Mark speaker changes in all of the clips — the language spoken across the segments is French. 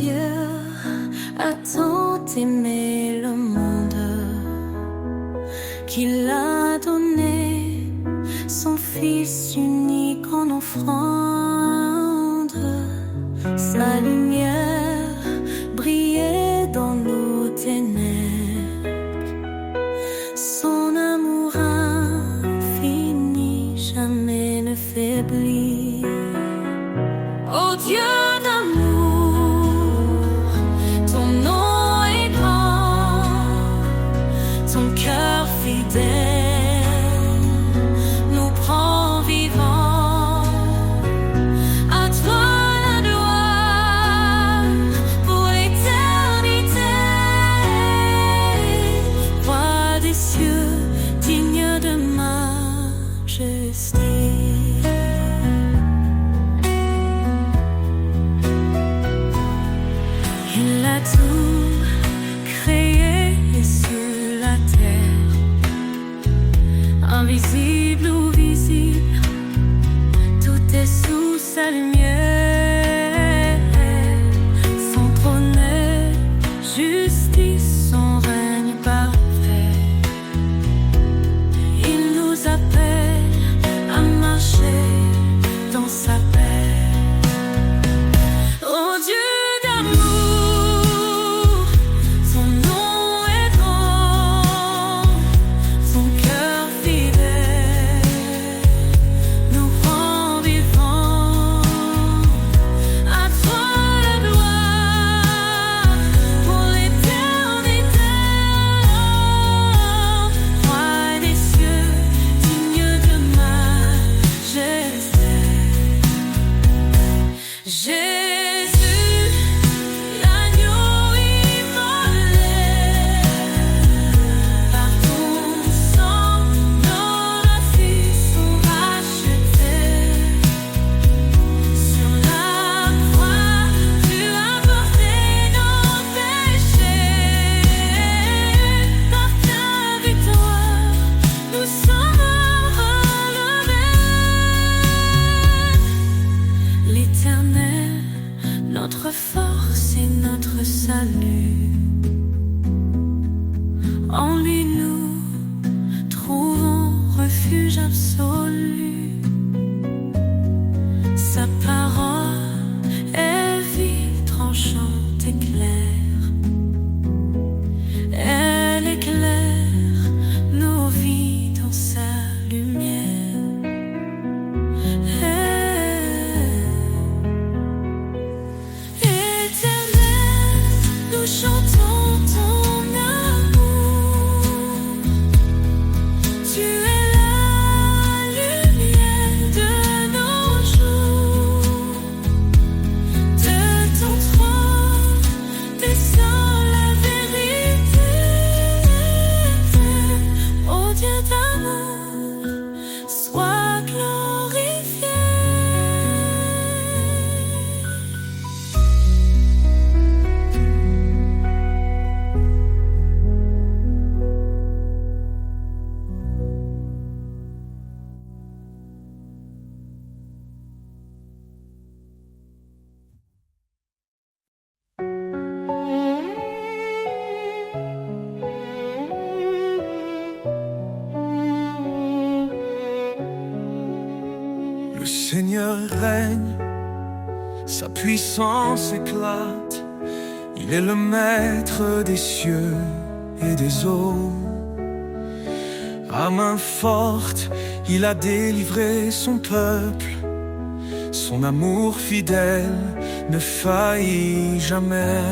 Speaker 1: Dieu a tant aimé le monde qu'il a donné son Fils unique en offrande. Sa lumière brillait dans nos ténèbres, son amour infini jamais ne faiblit. Oh Dieu d'amour, ton nom est grand, ton cœur fidèle nous prend vivants. À toi la gloire pour l'éternité, roi des cieux, digne de majesté. Il a tout créé sur la terre, invisible ou visible, tout est sous sa lumière. Son trône est justice, son règne parfait. Il nous appelle à marcher dans sa paix. Oh Dieu d'amour, son nom est grand, son cœur fidèle nous rend vivants. À toi la gloire pour l'éternité, roi des cieux, digne de majesté. Jésus, l'agneau immolé, par ton sang, nos vies sont rachetées. Sur la croix, tu as porté nos péchés. Par ta victoire, nous sommes relevés. L'Éternel, notre force et notre salut, en lui nous trouvons refuge absolu. Sa parole est vive, tranchante et claire. Elle éclaire nos vies dans sa lumière. Éternel, nous chantons ton amour. Tu es la lumière de nos jours. De ton trône descend la vérité. Oh Dieu d'amour, sois glorifié.
Speaker 2: Le Seigneur règne, sa puissance éclate. Il est le maître des cieux et des eaux. À main forte, il a délivré son peuple. Son amour fidèle ne faillit jamais.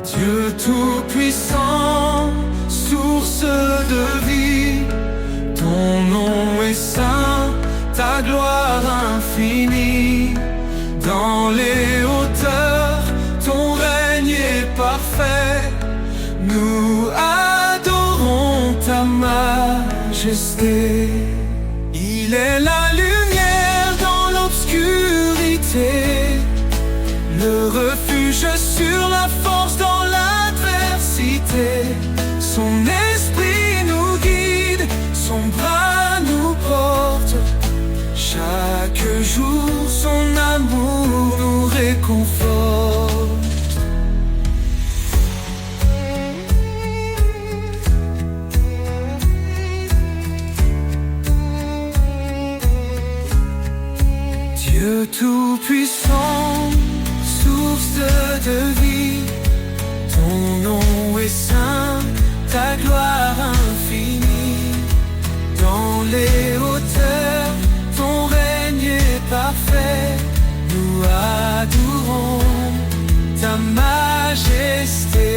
Speaker 2: Dieu tout-puissant, source de vie, ton nom est saint, ta gloire infinie. Dans les hauteurs, ton règne est parfait. Nous adorons ta majesté. Il est la lumière dans l'obscurité, le refuge sur la force dans l'adversité. Son esprit nous guide, son bras nous porte. Chaque jour son amour nous réconforte. de vie. Ton nom est saint, ta gloire infinie. Dans les hauteurs, ton règne est parfait. Nous adorons ta majesté.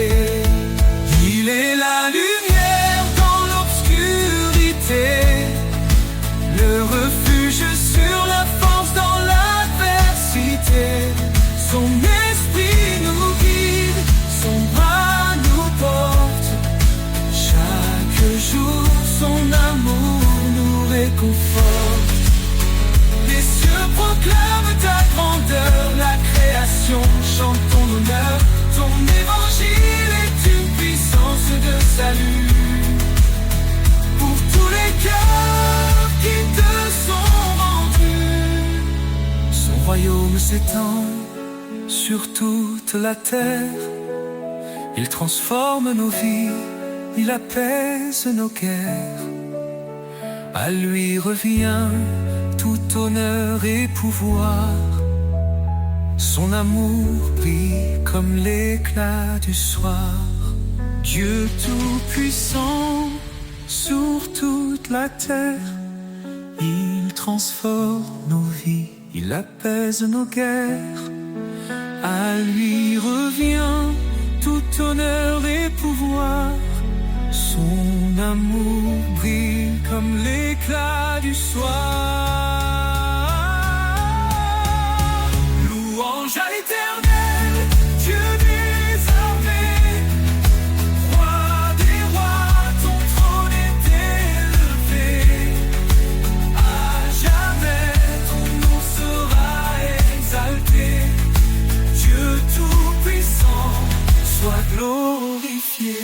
Speaker 2: Il est la lumière dans l'obscurité, le refuge sur la force dans l'adversité. Son esprit nous guide, son bras nous porte. Chaque jour, son amour nous réconforte. Les cieux proclament ta grandeur, la création chante ton honneur. Ton évangile est une puissance de salut pour tous les cœurs qui te sont rendus. Son royaume s'étend sur toute la terre. Il transforme nos vies, il apaise nos guerres. À lui revient tout honneur et pouvoir. Son amour brille comme l'éclat du soir. Dieu tout-puissant sur toute la terre. Il transforme nos vies, il apaise nos guerres. À lui revient tout honneur et pouvoir. Son amour brille comme l'éclat du soir. Louange à l'Éternel, Dieu des armées. Roi des rois, ton trône est élevé. À jamais ton nom sera exalté. Dieu tout-puissant, sois glorifié.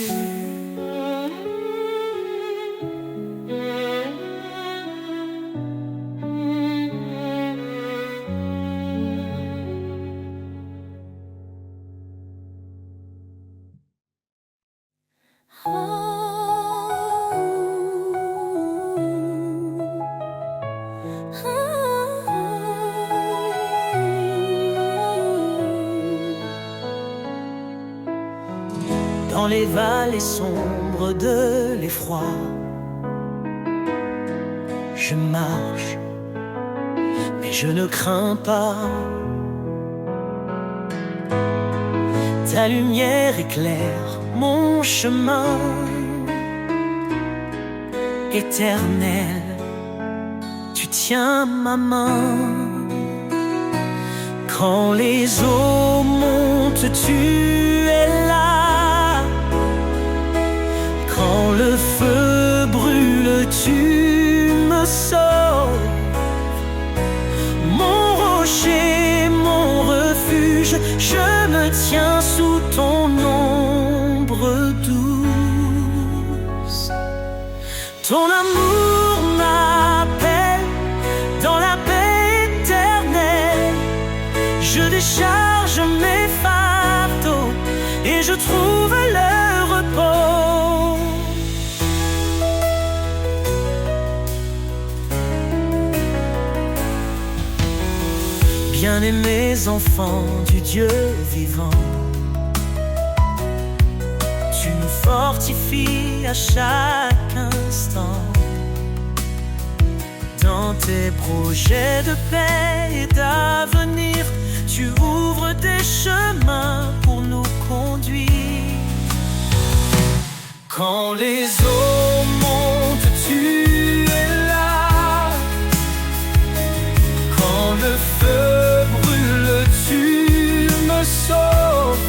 Speaker 3: Dans les vallées sombres de l'effroi, je marche, mais je ne crains pas. Ta lumière éclaire mon chemin. Éternel, tu tiens ma main. Quand les eaux montent, tu es là. Quand le feu brûle, tu me sauves. Mon rocher, mon refuge, je me tiens sous ton ombre douce. Ton amour m'appelle dans la paix éternelle. Je décharge mes fardeaux et je trouve le repos. Bien-aimés enfants du Dieu vivant, tu nous fortifies à chaque instant. Dans tes projets de paix et d'avenir, tu ouvres des chemins pour nous conduire. Quand les eaux montent, tu es là. Quand le feu brûle, tu me sauves.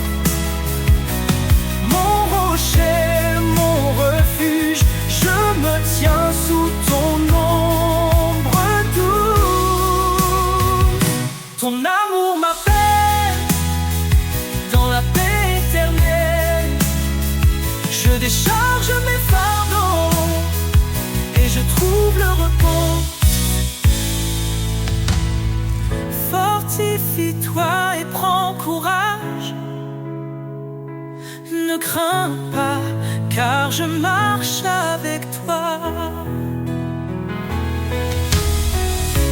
Speaker 3: Mon rocher, mon refuge, je me tiens sous ton ombre douce. Ton amour m'appelle dans la paix éternelle. Je décharge mes fardeaux et je trouve le repos. Fortifie-toi et prends courage. Ne crains pas, car je marche avec toi.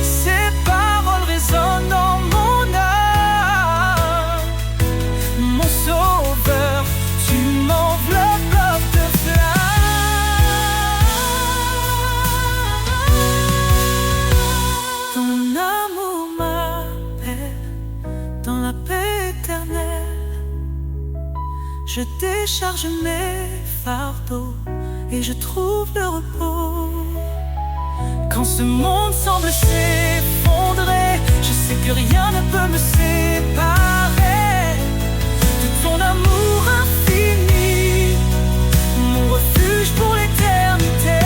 Speaker 3: Ces paroles résonnent dans mon âme, mon sauveur, tu m'enveloppes de flammes. Ton amour m'appelle dans la paix éternelle. Je décharge mes fardeaux et je trouve le repos. Quand ce monde semble s'effondrer, je sais que rien ne peut me séparer de ton amour infini, mon refuge pour l'éternité.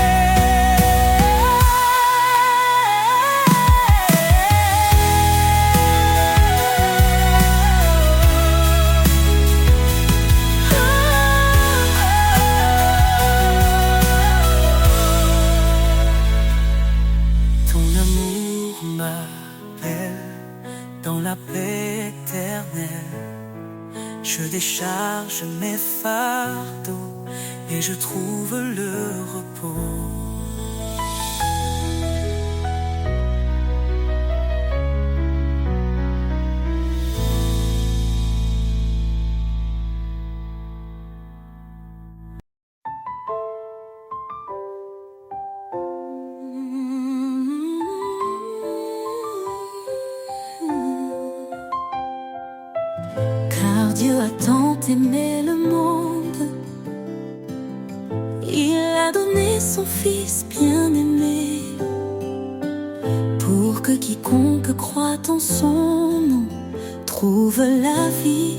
Speaker 3: Dans la paix éternelle, je décharge mes fardeaux et je trouve le repos.
Speaker 1: Dieu a tant aimé le monde, il a donné son Fils bien-aimé, pour que quiconque croit en son nom trouve la vie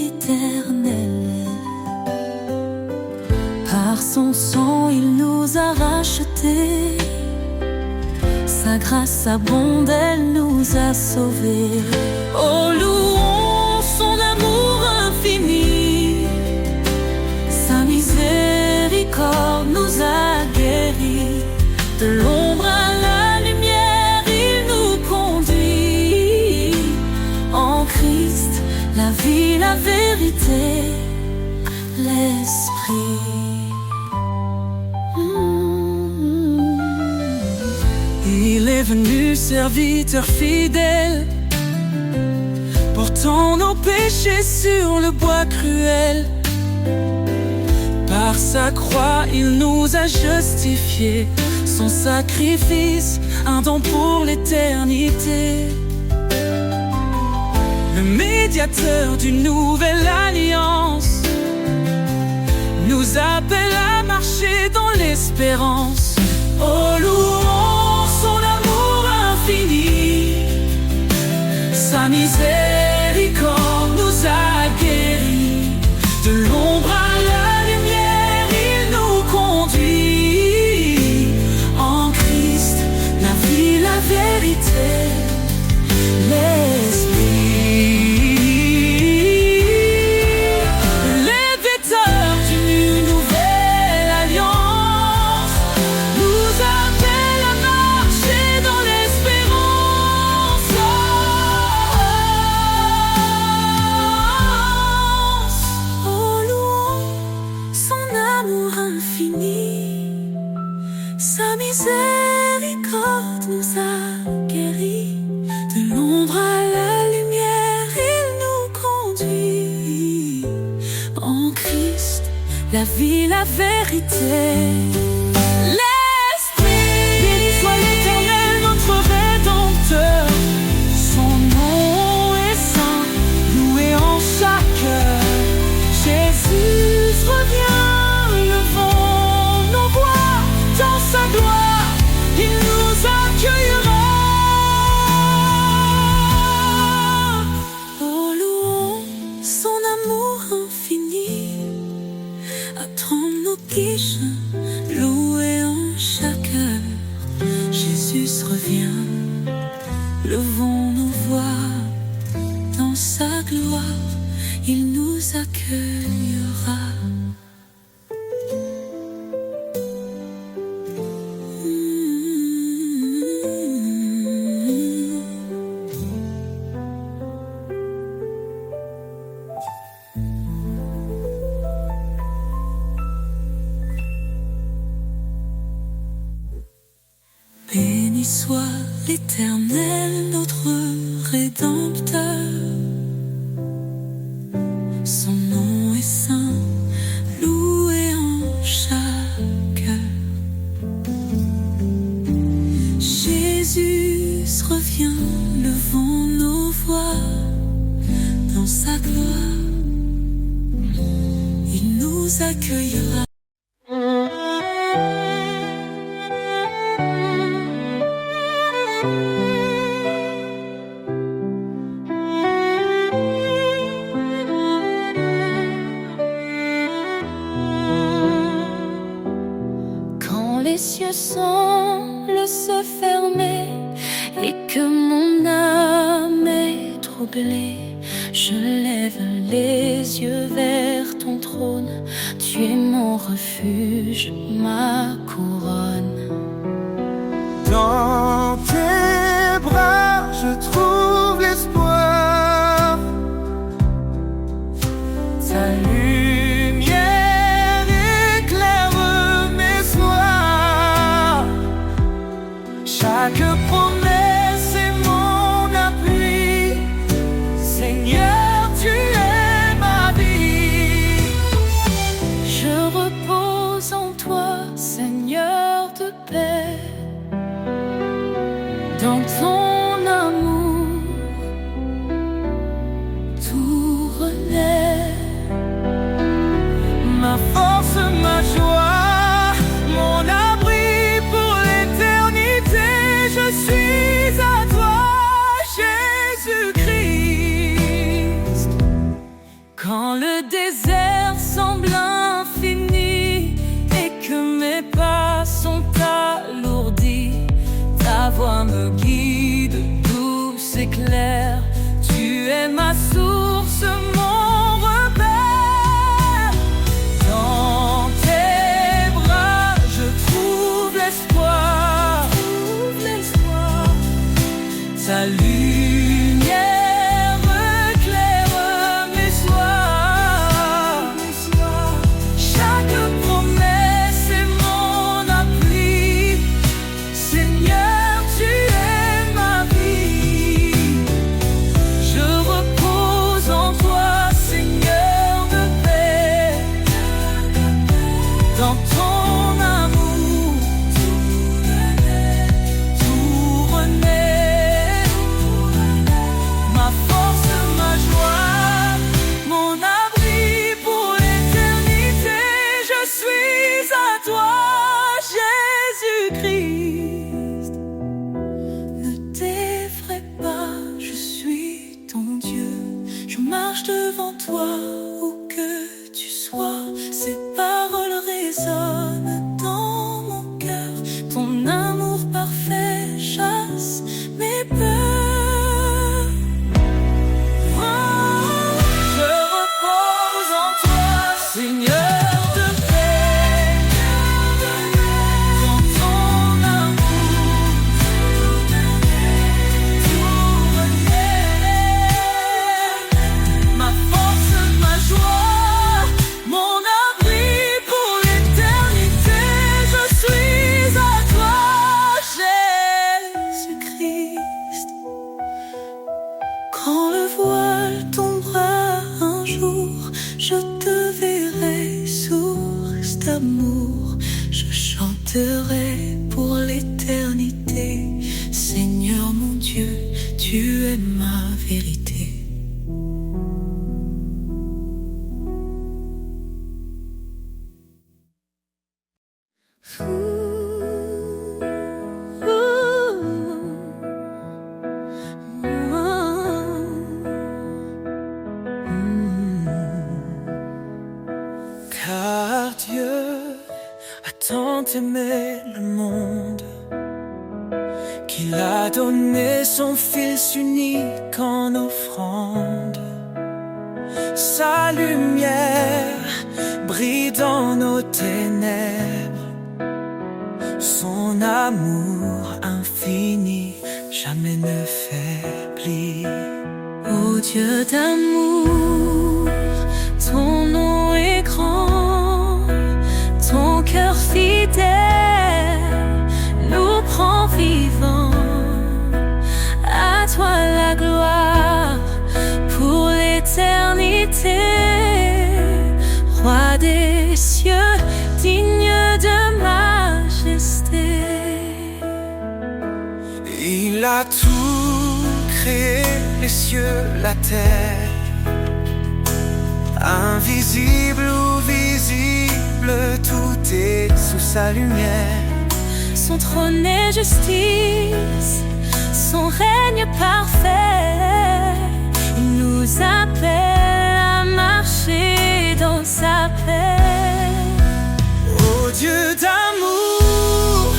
Speaker 1: éternelle. Par son sang il nous a rachetés, sa grâce abonde, elle nous a sauvés. Oh, louons son amour infini, sa miséricorde nous a guéris. De l'ombre à la lumière, il nous conduit. En Christ, la vie, la vérité, l'Esprit.
Speaker 3: Il est venu serviteur fidèle, portant nos péchés sur le bois cruel. Par sa croix, il nous a justifiés, son sacrifice, un don pour l'éternité. Le médiateur d'une nouvelle alliance nous appelle à marcher dans l'espérance. Oh, louons son amour infini, sa miséricorde nous a guéris. De l'ombre à la lumière, il nous conduit. En Christ, la vie, la vérité, l'Esprit. L'éditeur d'une nouvelle alliance nous appelle à marcher dans l'espérance.
Speaker 1: Oh, louons son amour infini, sa miséricorde nous a guéris. De l'ombre à la lumière, il nous conduit. En Christ, la vie, la vérité, l'Esprit.
Speaker 3: Béni soit l'Éternel, notre Rédempteur. Son nom est saint, loué en chaque heure. Jésus revient, levons nos voix dans sa gloire, il nous accueillera.
Speaker 1: Oh, louons son amour infini, attends nos quiches, loué en chaque heure. Jésus revient, levons nos voix dans sa gloire, il nous accueillera. Béni soit l'Éternel, notre Rédempteur. Son nom est saint, loué en chaque heure. Jésus revient, levons nos voix dans sa gloire. Il nous accueillera.
Speaker 4: Les cieux semblent se fermer et que mon âme est troublée, je lève les yeux vers ton trône. Tu es mon refuge, ma couronne.
Speaker 2: Dans tes bras, je trouve l'espoir. Ta lumière éclaire mes soirs. Chaque promesse est mon appui. Seigneur, tu es ma vie.
Speaker 4: Je repose en toi, Seigneur de paix. Dans ton amour, tout renaît.
Speaker 2: Ma force, ma joie, mon abri pour l'éternité. Je suis à toi, Jésus-Christ.
Speaker 4: Quand le désert semble infini et que mes pas sont alourdis, ta voix me guide, douce et claire. Tu es ma source, mon repère.
Speaker 2: Dans tes bras, je trouve l'espoir. Ta lumière éclaire mes soirs. Chaque promesse est mon appui. Seigneur, tu es ma vie. Je repose en toi, Seigneur de paix. Dans ton amour, tout renaît. Ma force, ma joie, mon abri pour l'éternité. Je suis à toi, Jésus-Christ.
Speaker 1: Ne t'effraie pas, je suis ton Dieu. Je marche devant toi où que tu sois. Ces paroles résonnent dans mon cœur. Ton amour parfait chasse mes peurs.
Speaker 2: Je repose en toi, Seigneur de paix. Dans ton amour, tout renaît. Ma force, ma joie, mon abri pour l'éternité. Je suis à toi,
Speaker 1: Jésus-Christ. Quand le voile tombera un jour, je te verrai, source d'amour. Je chanterai pour l'éternité. Seigneur mon Dieu, tu es ma vérité.
Speaker 2: Car Dieu a tant aimé le monde qu'il a donné son Fils unique en offrande. Sa lumière brille dans nos ténèbres. Son amour infini jamais ne faiblit.
Speaker 1: Ô Dieu d'amour, ton nom est grand, ton cœur fidèle nous prend vivants. À toi la gloire pour l'éternité. roi des cieux, digne de majesté.
Speaker 2: Il a tout créé, les cieux, la terre, invisible ou visible, tout est sous sa lumière.
Speaker 1: Son trône est justice, son règne parfait. Il nous appelle à marcher dans sa paix.
Speaker 2: Ô Dieu d'amour,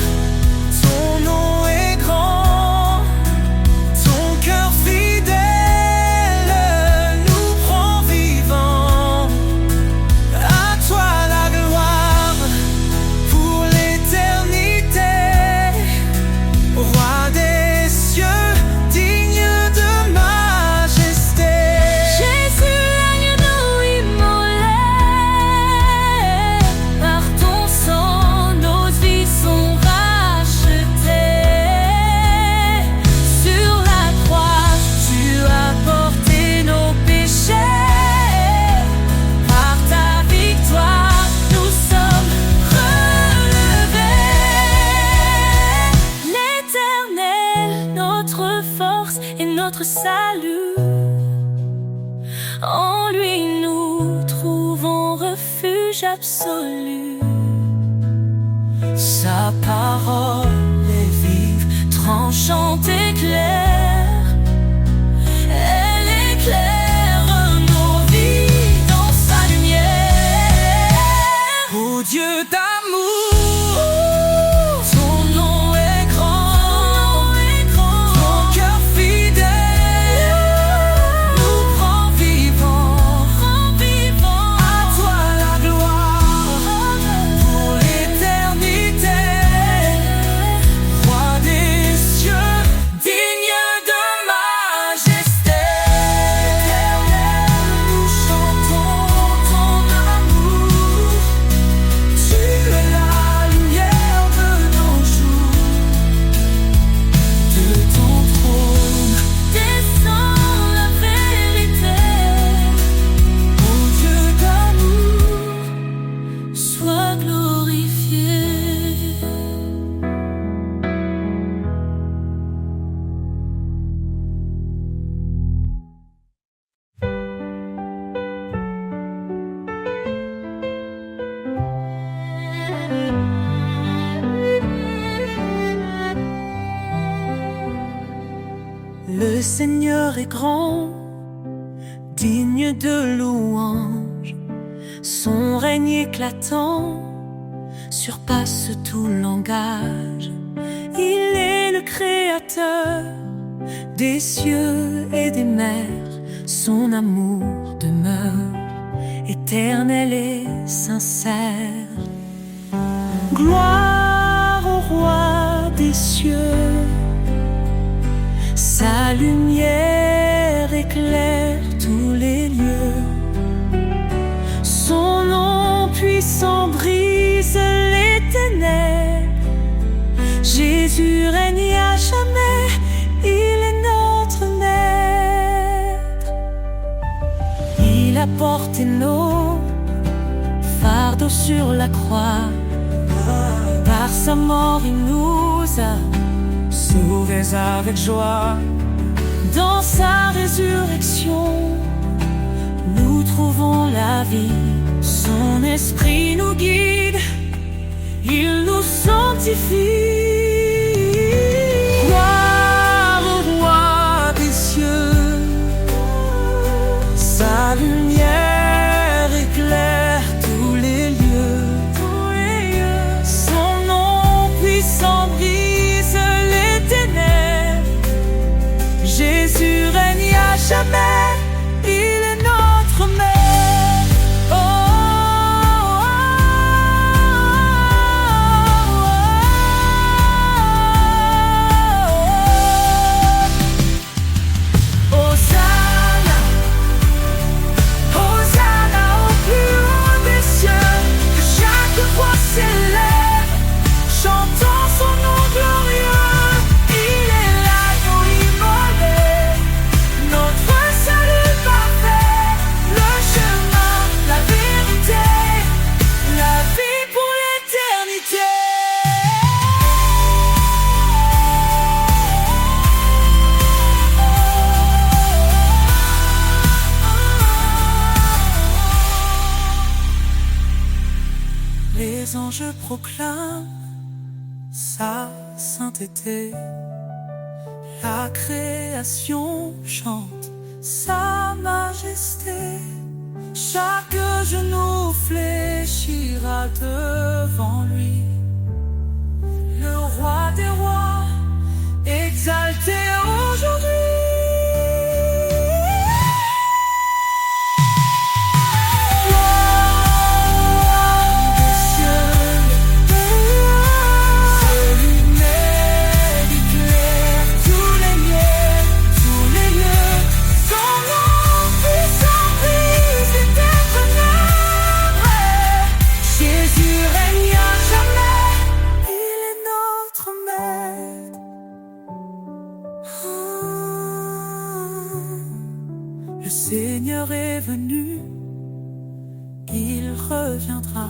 Speaker 2: ton nom est grand, ton cœur fidèle nous prend vivants. À toi la gloire pour l'éternité, roi des cieux, digne de majesté.
Speaker 1: Jésus, l'agneau immolé, par ton sang nos vies sont rachetées. Sur la croix, tu as porté nos péchés. Par ta victoire, nous sommes relevés. L'Éternel, notre force et notre salut, en lui nous trouvons refuge absolu. Sa parole est vive, tranchante et claire. Elle éclaire nos vies dans sa lumière.
Speaker 2: Ô Dieu d'amour, ton nom est grand, ton cœur fidèle nous prend vivants. À toi la gloire pour l'éternité, roi des cieux, digne de majesté. Éternel, nous chantons ton amour. Tu es la lumière de nos jours. De ton trône
Speaker 1: Descends la vérité.
Speaker 2: ô Dieu d'amour.
Speaker 1: Sois glorifié.
Speaker 3: Le Seigneur est grand, digne de louange. Son règne éclatant surpasse tout langage. Il est le créateur des cieux et des mers. Son amour demeure éternel et sincère. Gloire au roi des cieux, sa lumière éclaire tous les lieux. Son nom puissant brise les ténèbres. Jésus règne à jamais, il est notre maître. Il a porté nos fardeaux sur la croix. Par sa mort, il nous a
Speaker 2: Sauvés avec joie,
Speaker 3: dans sa résurrection, nous trouvons la vie. Son esprit nous guide, il nous sanctifie. Gloire au roi des cieux, sa lumière éclaire tous les lieux. Son nom puissant brise les ténèbres. Jésus règne à jamais, il est notre maître. Oh, oh, oh, oh. les anges proclament sa sainteté. La création chante sa majesté. Chaque genou fléchira devant lui. Le roi des rois, exalté aujourd'hui. Le Seigneur est venu, il reviendra.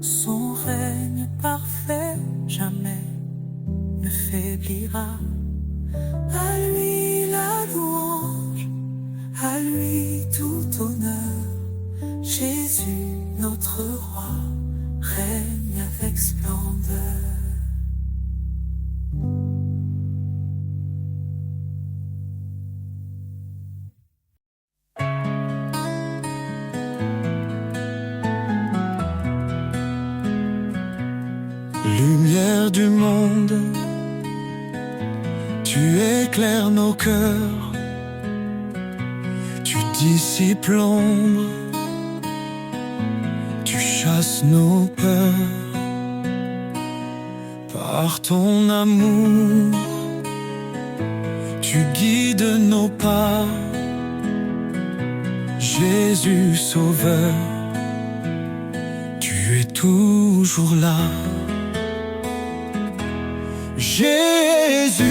Speaker 3: Son règne parfait jamais ne faiblira. À lui la louange, à lui tout honneur. Jésus, notre roi, règne avec splendeur.
Speaker 2: Lumière du monde, tu éclaires nos cœurs, tu dissipes l'ombre, tu chasses nos peurs. Par ton amour, tu guides nos pas. Jésus Sauveur, tu es toujours là. Jésus,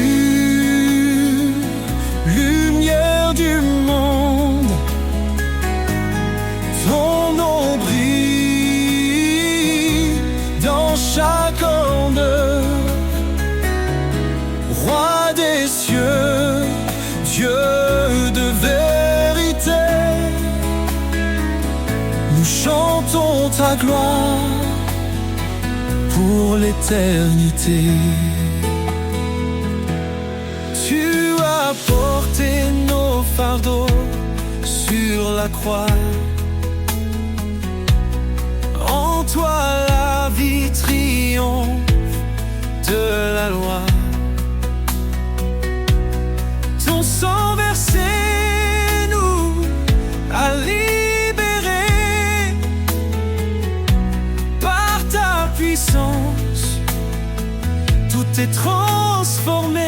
Speaker 2: lumière du monde, ton nom brille dans chaque onde. Roi des cieux, Dieu de vérité, nous chantons ta gloire pour l'éternité. Tu as porté nos fardeaux sur la croix. En toi la vie triomphe de la loi. Ton sang versé nous a libérés. Par ta puissance, tout est transformé.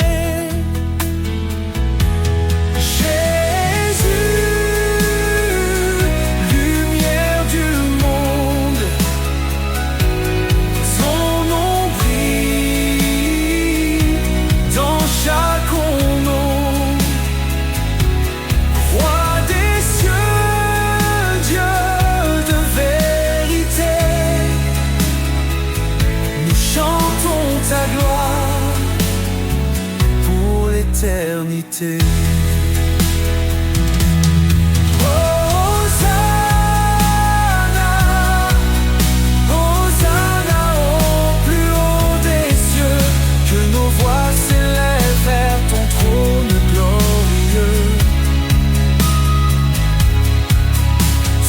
Speaker 2: Ta gloire pour l'éternité. Hosanna, Hosanna au plus haut des cieux, que nos voix s'élèvent vers ton trône glorieux.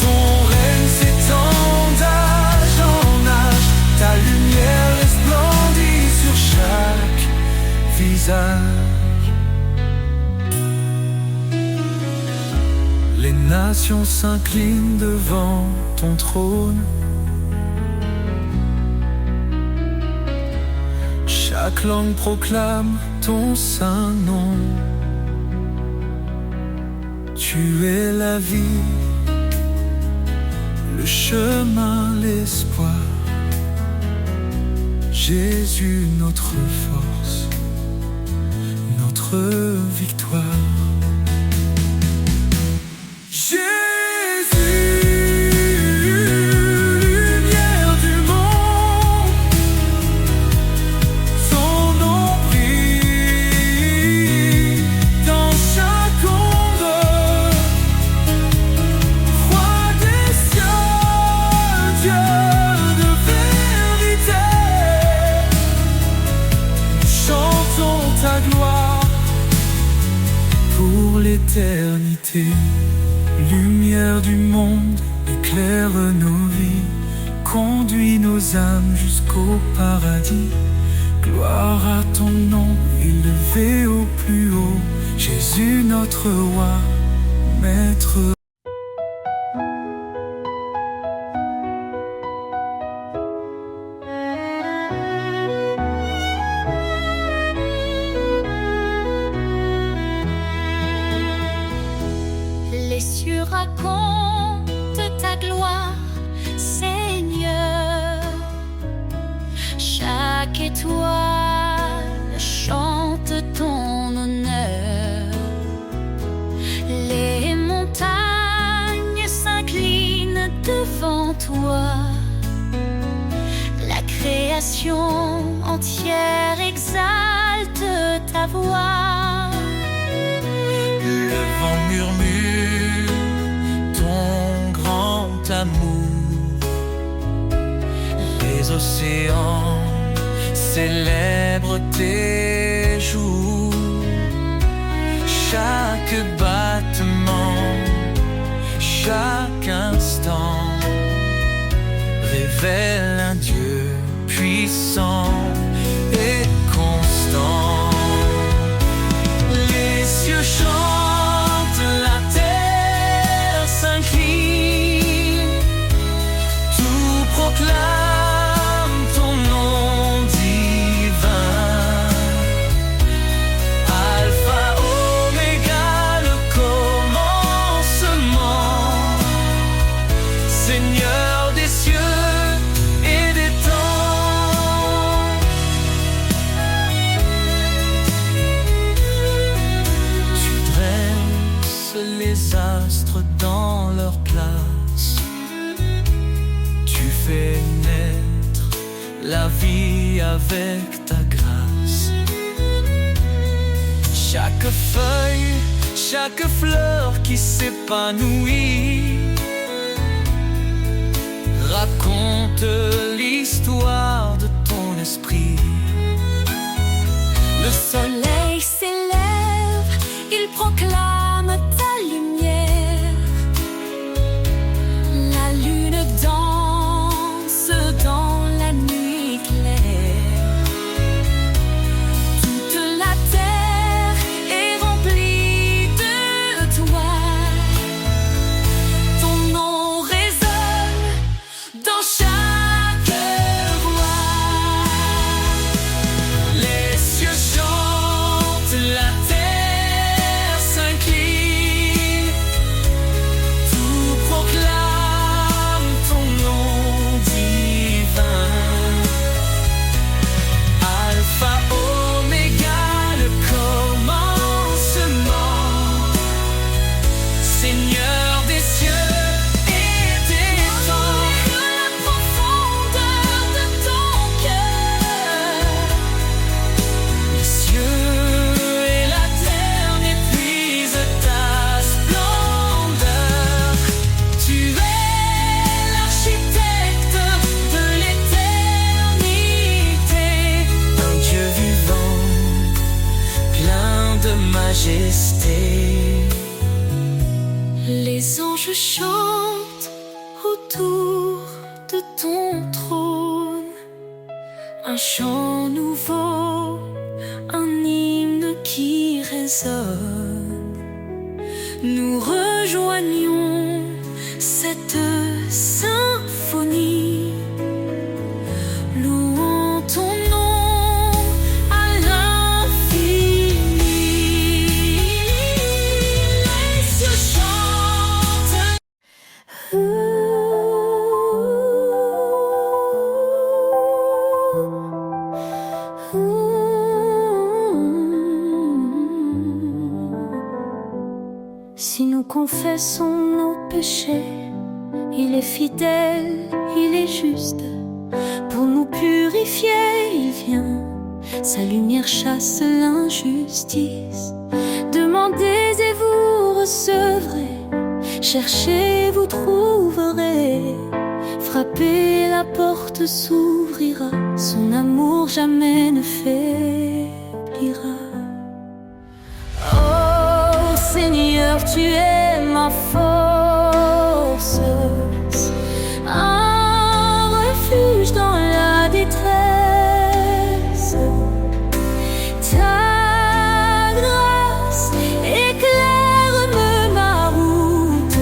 Speaker 2: Ton règne s'étend d'âge en âge, ta lumière resplendit sur chaque visage. Les nations s'inclinent devant ton trône. Chaque langue proclame ton saint nom. Tu es la vie, le chemin, l'espoir. Jésus, notre force, notre victoire. Dieu de vérité. vérité. Lumière du monde, éclaire nos vies, conduis nos âmes jusqu'au paradis. Gloire à ton nom, élevé au plus haut, Jésus notre roi, maître.
Speaker 1: Les cieux racontent ta gloire, Seigneur. Chaque étoile chante ton honneur. Les montagnes s'inclinent devant toi. La création entière exalte ta voix.
Speaker 3: Le vent murmure ton grand amour. Les océans célèbrent tes jours. Chaque battement, chaque instant révèle un Dieu puissant et constant. Les cieux chantent, la terre s'incline, tout proclame ton nom divin. Alpha, Oméga, le commencement, Seigneur des cieux et des temps. Tu dresses les astres dans leur place. Tu fais naître la vie avec ta grâce. Chaque feuille, chaque fleur qui s'épanouit raconte l'histoire de ton esprit.
Speaker 1: Le soleil s'élève, il proclame ta lumière. La lune danse dans la nuit claire. Toute la terre est remplie de toi. Ton nom résonne dans chaque voix.
Speaker 3: Les cieux chantent, la terre s'incline, tout proclame ton nom divin. Alpha, Oméga, le commencement, Seigneur des cieux et des temps.
Speaker 1: Que la profondeur de ton cœur,
Speaker 3: Les cieux et la terre n'épuisent ta splendeur. Tu es l'architecte de l'éternité, un Dieu vivant, plein de majesté.
Speaker 1: les anges chantent autour de ton trône. Un chant nouveau, un hymne qui résonne. Nous rejoignons cette symphonie, louant ton nom à l'infini. Les cieux chantent. Si nous confessons nos péchés, il est fidèle, il est juste. Pour nous purifier, il vient. Sa lumière chasse l'injustice. Demandez et vous recevrez. Cherchez, vous trouverez. Frappez, la porte s'ouvrira. Son amour jamais ne faiblira. Oh Seigneur,
Speaker 4: Seigneur, tu es ma force, un refuge dans la détresse. Ta grâce éclaire ma route,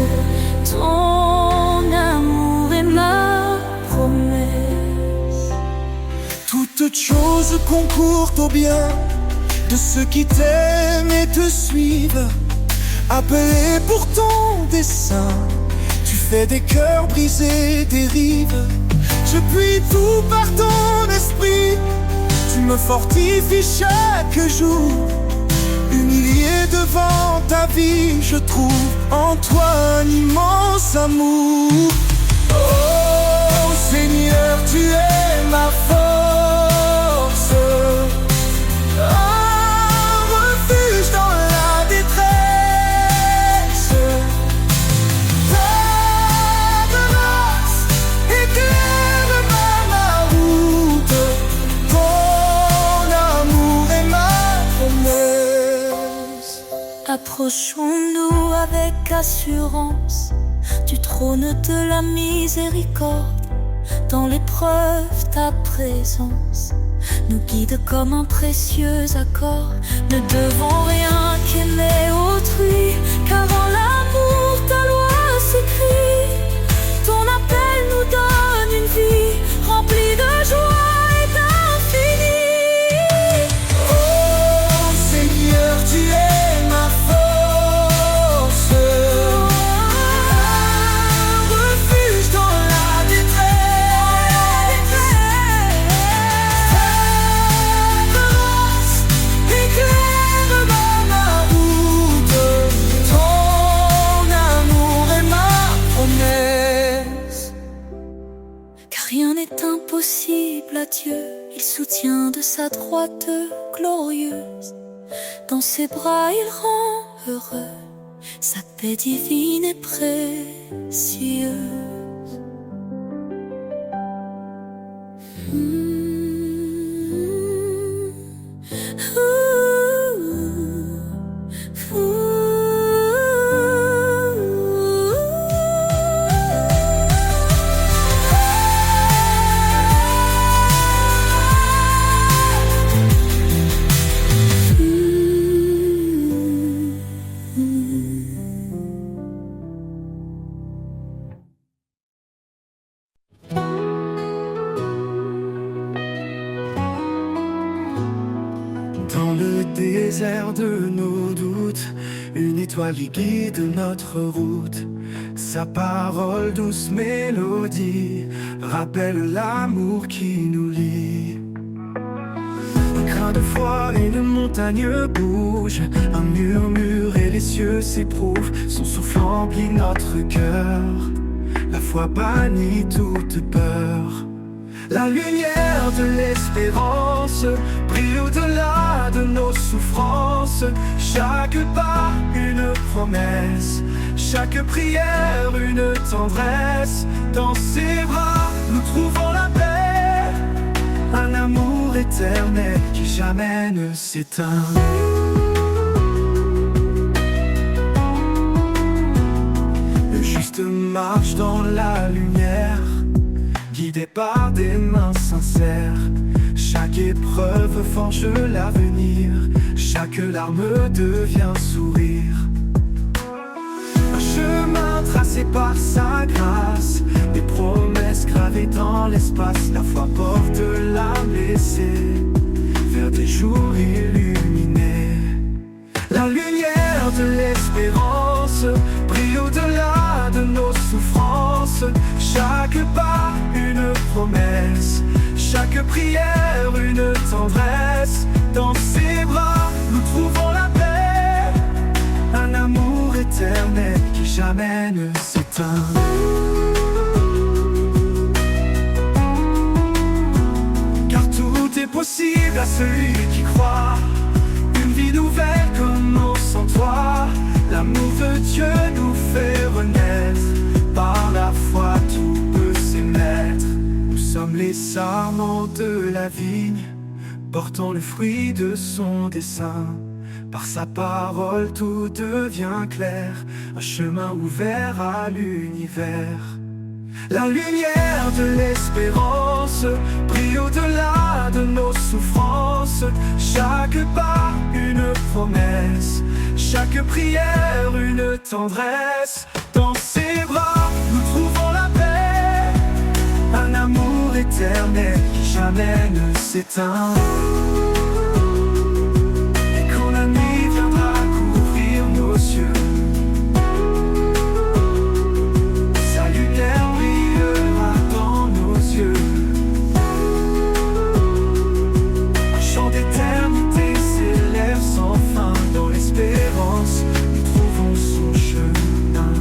Speaker 4: ton amour est ma promesse.
Speaker 2: Toutes choses concourent au bien de ceux qui t'aiment et te suivent, appelés pour ton dessein. Tu fais des cœurs brisés dérives. Je puis tout par ton esprit. Tu me fortifies chaque jour. Humilié devant ta vie, je trouve en toi un immense amour. Oh Seigneur, tu es ma force, un refuge dans la détresse. Ta grâce éclaire ma route, ton amour est ma promesse.
Speaker 1: Approchons-nous avec assurance du trône de la miséricorde. Dans l'épreuve, ta présence nous guide comme un précieux accord. Ne devons rien qu'aimer autrui, car en l'amour ta loi s'écrit. Ton appel nous donne une vie remplie de joie et d'infini.
Speaker 2: Oh Seigneur, tu es ma force, un refuge dans la détresse. Ta grâce éclaire ma route, ton amour est ma promesse.
Speaker 1: Car rien n'est impossible à Dieu, il soutient de sa droite glorieuse. Dans ses bras il rend heureux, sa paix divine est précieuse.
Speaker 2: Dans le désert de nos doutes, une étoile guide notre route. Sa parole, douce mélodie, rappelle l'amour qui nous lie. Un grain de foi et une montagne bouge, un murmure et les cieux s'éprouvent. Son souffle emplit notre cœur, la foi bannit toute peur. La lumière de l'espérance brille au-delà de nos souffrances. Chaque pas une promesse, chaque prière une tendresse. Dans ses bras nous trouvons la paix, un amour éternel qui jamais ne s'éteint. Le juste marche dans la lumière, guidé par des mains sincères. Chaque épreuve forge l'avenir, chaque larme devient sourire. Un chemin tracé par sa grâce, des promesses gravées dans l'espace. La foi porte l'âme blessée vers des jours illuminés. La lumière de l'espérance brille au-delà de nos souffrances. Chaque pas une promesse, chaque prière une tendresse. Dans ses bras nous trouvons la paix, un amour éternel qui jamais ne s'éteint. Car tout est possible à celui qui croit, une vie nouvelle commence en toi. L'amour de Dieu nous fait renaître, par la foi tout peut s'émettre. Nous sommes les sarments de la vigne, portant le fruit de son dessein. Par sa parole tout devient clair, un chemin ouvert à l'univers. La lumière de l'espérance brille au-delà de nos souffrances. Chaque pas une promesse, chaque prière une tendresse. Dans ses bras nous trouvons la paix, un amour éternel qui jamais ne s'éteint. Et quand la nuit viendra couvrir nos yeux, sa lumière brillera dans nos yeux. Un chant d'éternité s'élève sans fin. Dans l'espérance nous trouvons son chemin.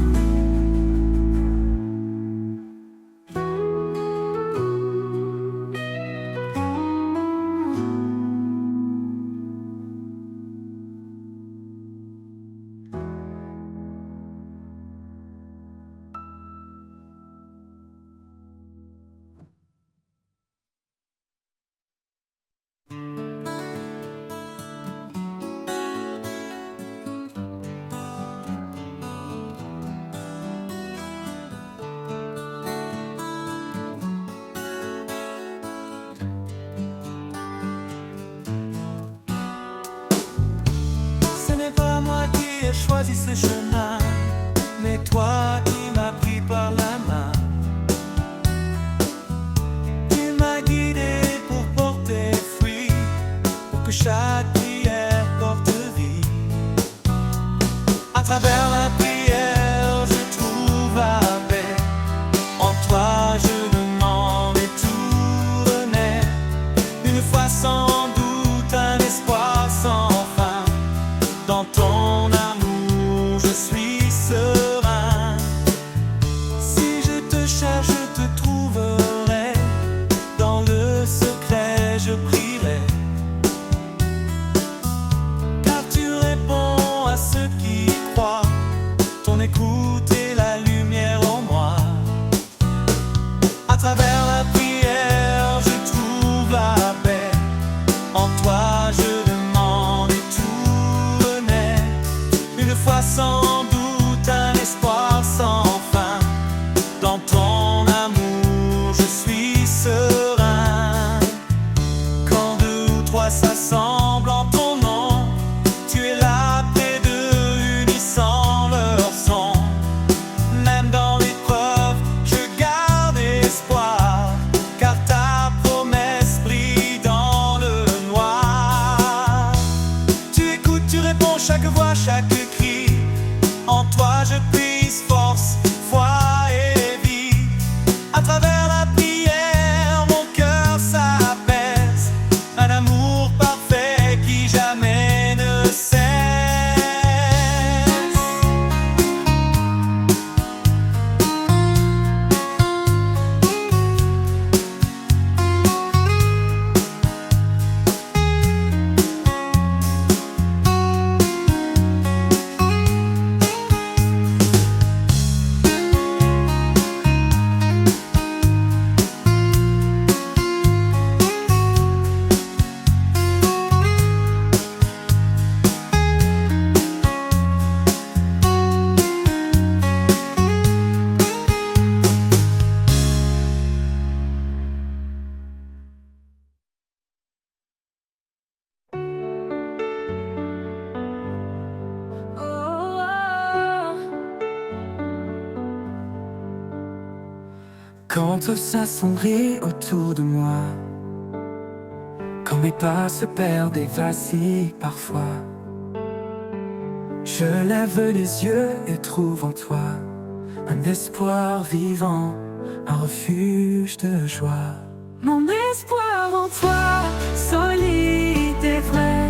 Speaker 3: Ce n'est pas moi qui ai choisi ce chemin, mais toi qui m'as pris par la main. Tu m'as guidé pour porter fruit, pour que chaque prière porte vie. À travers la prière, je trouve la paix. En toi, je demande et tout renaît. Une fois sans doute, un espoir sans fin. Dans ton amour, je suis serein. Si je te cherche, je te trouverai. Dans le secret, je prierai. Car tu réponds à ceux qui croient. Ton écoute est la lumière en moi. À travers la prière, je trouve la paix. En toi, je demande et tout renaît. Une fois sans doute, un espoir sans fin. Dans ton amour, je suis serein. Quand deux ou trois s'assemblent en ton nom, tu es là près d'eux, unissant leur son. Même dans l'épreuve, je garde espoir, car ta promesse brille dans le noir. Tu écoutes, tu réponds, chaque voix, chaque cri. En toi je puise force, foi et vie. À travers la prière, mon cœur s'apaise. Un amour parfait qui jamais ne cesse.
Speaker 2: Quand tout s'assombrit autour de moi, quand mes pas se perdent et vacillent parfois, je lève les yeux et trouve en toi un espoir vivant, un refuge de joie.
Speaker 1: Mon espoir en toi, solide et vrai.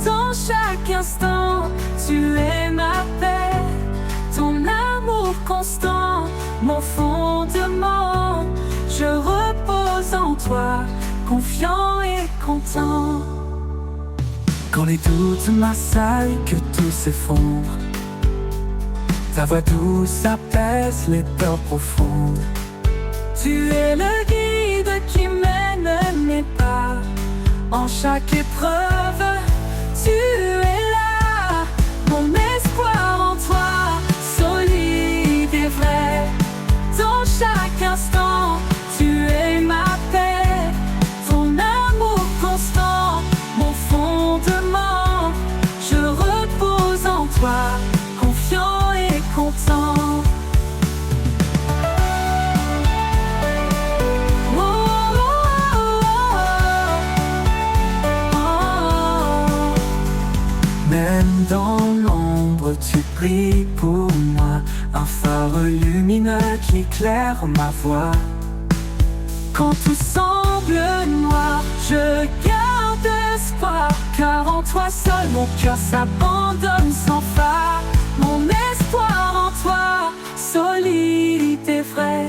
Speaker 1: Dans chaque instant, tu es ma paix. Ton amour constant, mon fondement. Je repose en toi, confiant et content.
Speaker 2: Quand les doutes m'assaillent, que tout s'effondre, ta voix douce apaise les peurs profondes.
Speaker 1: Tu es le guide qui mène mes pas. En chaque épreuve, tu es là. mon espoir en toi, solide et vrai. Dans chaque instant, tu es ma paix, ton amour constant, mon fondement. Je repose en toi, confiant et content.
Speaker 2: Même dans l'ombre, tu brilles pour moi, un phare lumineux qui éclaire ma voie.
Speaker 1: Quand tout semble noir, je garde espoir, car en toi seul mon cœur s'abandonne sans phare. Mon espoir en toi, solide et vrai.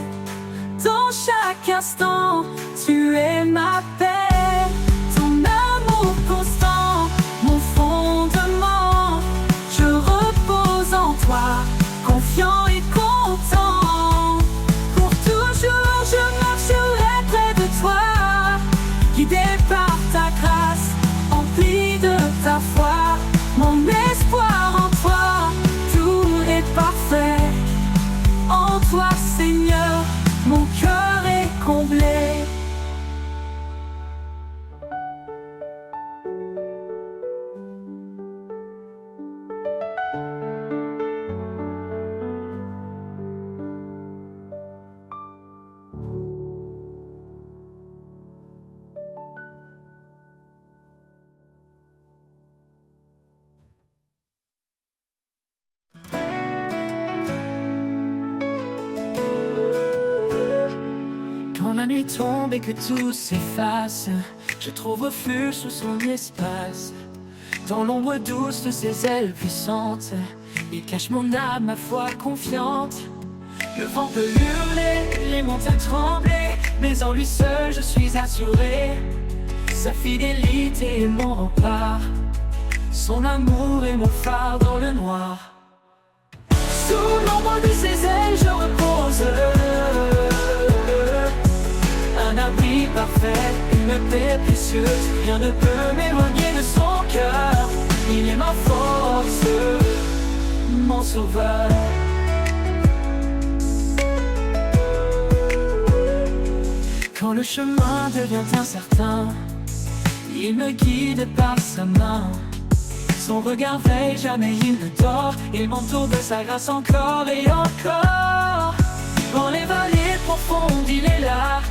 Speaker 1: Dans chaque instant, tu es ma paix, ton amour constant, mon fondement. Je repose en toi, confiant et content. Pour toujours, je marcherai près de toi, guidé par ta grâce, empli de ta foi. Mon espoir en toi, tout est parfait. En toi, Seigneur, mon cœur est comblé.
Speaker 2: Quand la nuit tombe et que tout s'efface, je trouve refuge sous son espace. Dans l'ombre douce de ses ailes puissantes, il cache mon âme, ma foi confiante. Le vent peut hurler, les montagnes trembler, mais en lui seul je suis assuré. Sa fidélité est mon rempart, son amour est mon phare dans le noir. Sous l'ombre de ses ailes je repose, un abri parfait, une paix précieuse. Rien ne peut m'éloigner de son cœur. Il est ma force, mon sauveur. Quand le chemin devient incertain, il me guide par sa main. Son regard veille, jamais il ne dort. Il m'entoure de sa grâce encore et encore. Dans les vallées profondes, il est là.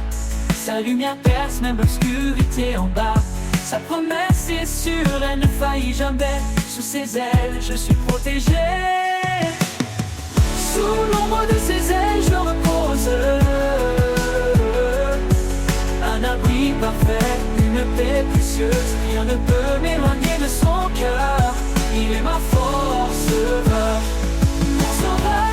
Speaker 2: Sa lumière perce même l'obscurité en bas. Sa promesse est sûre, elle ne faillit jamais. Sous ses ailes, je suis protégé. Sous l'ombre de ses ailes, je repose. Un abri parfait, une paix précieuse. Rien ne peut m'éloigner de son cœur. Il est ma force, mon sauveur.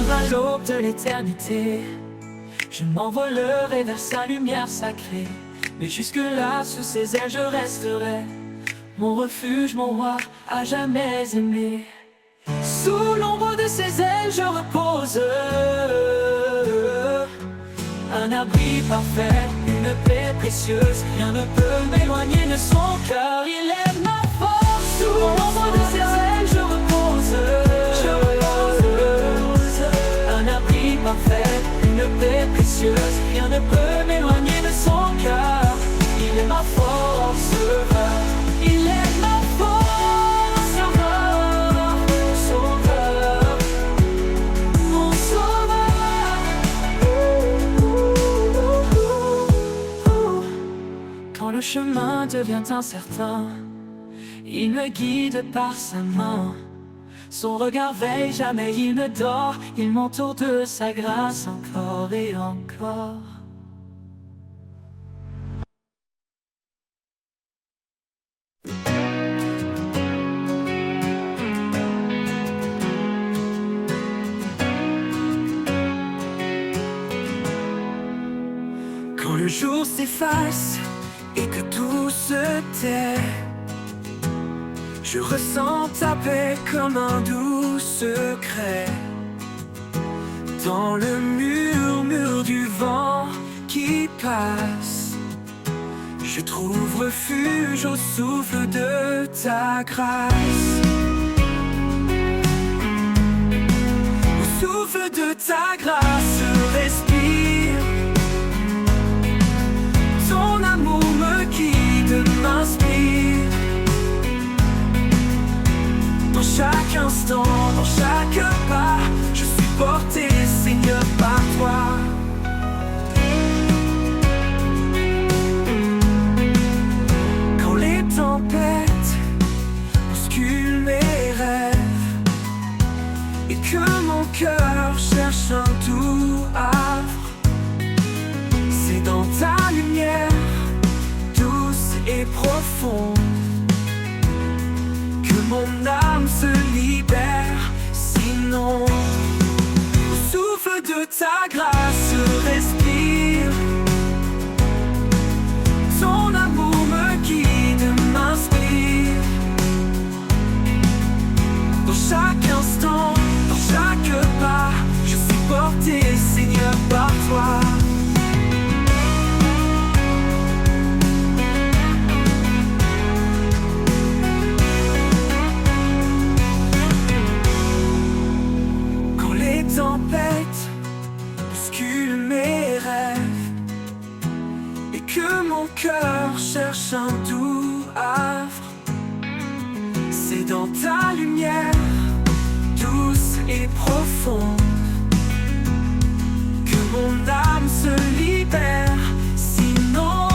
Speaker 2: À l'aube de l'éternité, je m'envolerai vers sa lumière sacrée. Mais jusque-là, sous ses ailes, je resterai. Mon refuge, mon roi, à jamais aimé. Sous l'ombre de ses ailes, je repose. Un abri parfait, une paix précieuse. Rien ne peut m'éloigner de son cœur. Il est ma force. Sous l'ombre de ses ailes, je repose. Parfait, une paix précieuse. Rien ne peut m'éloigner de son cœur. Il est ma force, il est ma force, sauveur, mon sauveur. Quand le chemin devient incertain, il me guide par sa main. Son regard veille, jamais il ne dort. Il m'entoure de sa grâce encore et encore. Quand le jour s'efface et que tout se tait, je ressens ta paix comme un doux secret. dans le murmure du vent qui passe. Je trouve refuge au souffle de ta grâce. Au souffle de ta grâce, je respire. Ton amour me guide, m'inspire. Dans chaque instant, dans chaque pas, je suis porté, Seigneur, par toi. Quand les tempêtes bousculent mes rêves et que mon cœur cherche un doux havre, c'est dans ta lumière douce et profonde que mon âme se libère. Sinon, au souffle de ta grâce, je respire. Ton amour me guide, m'inspire. Dans chaque instant, dans chaque pas, je suis porté, Seigneur, par toi. Tempête bouscule mes rêves et que mon cœur cherche un doux havre, c'est dans ta lumière douce et profonde que mon âme se libère. Sinon,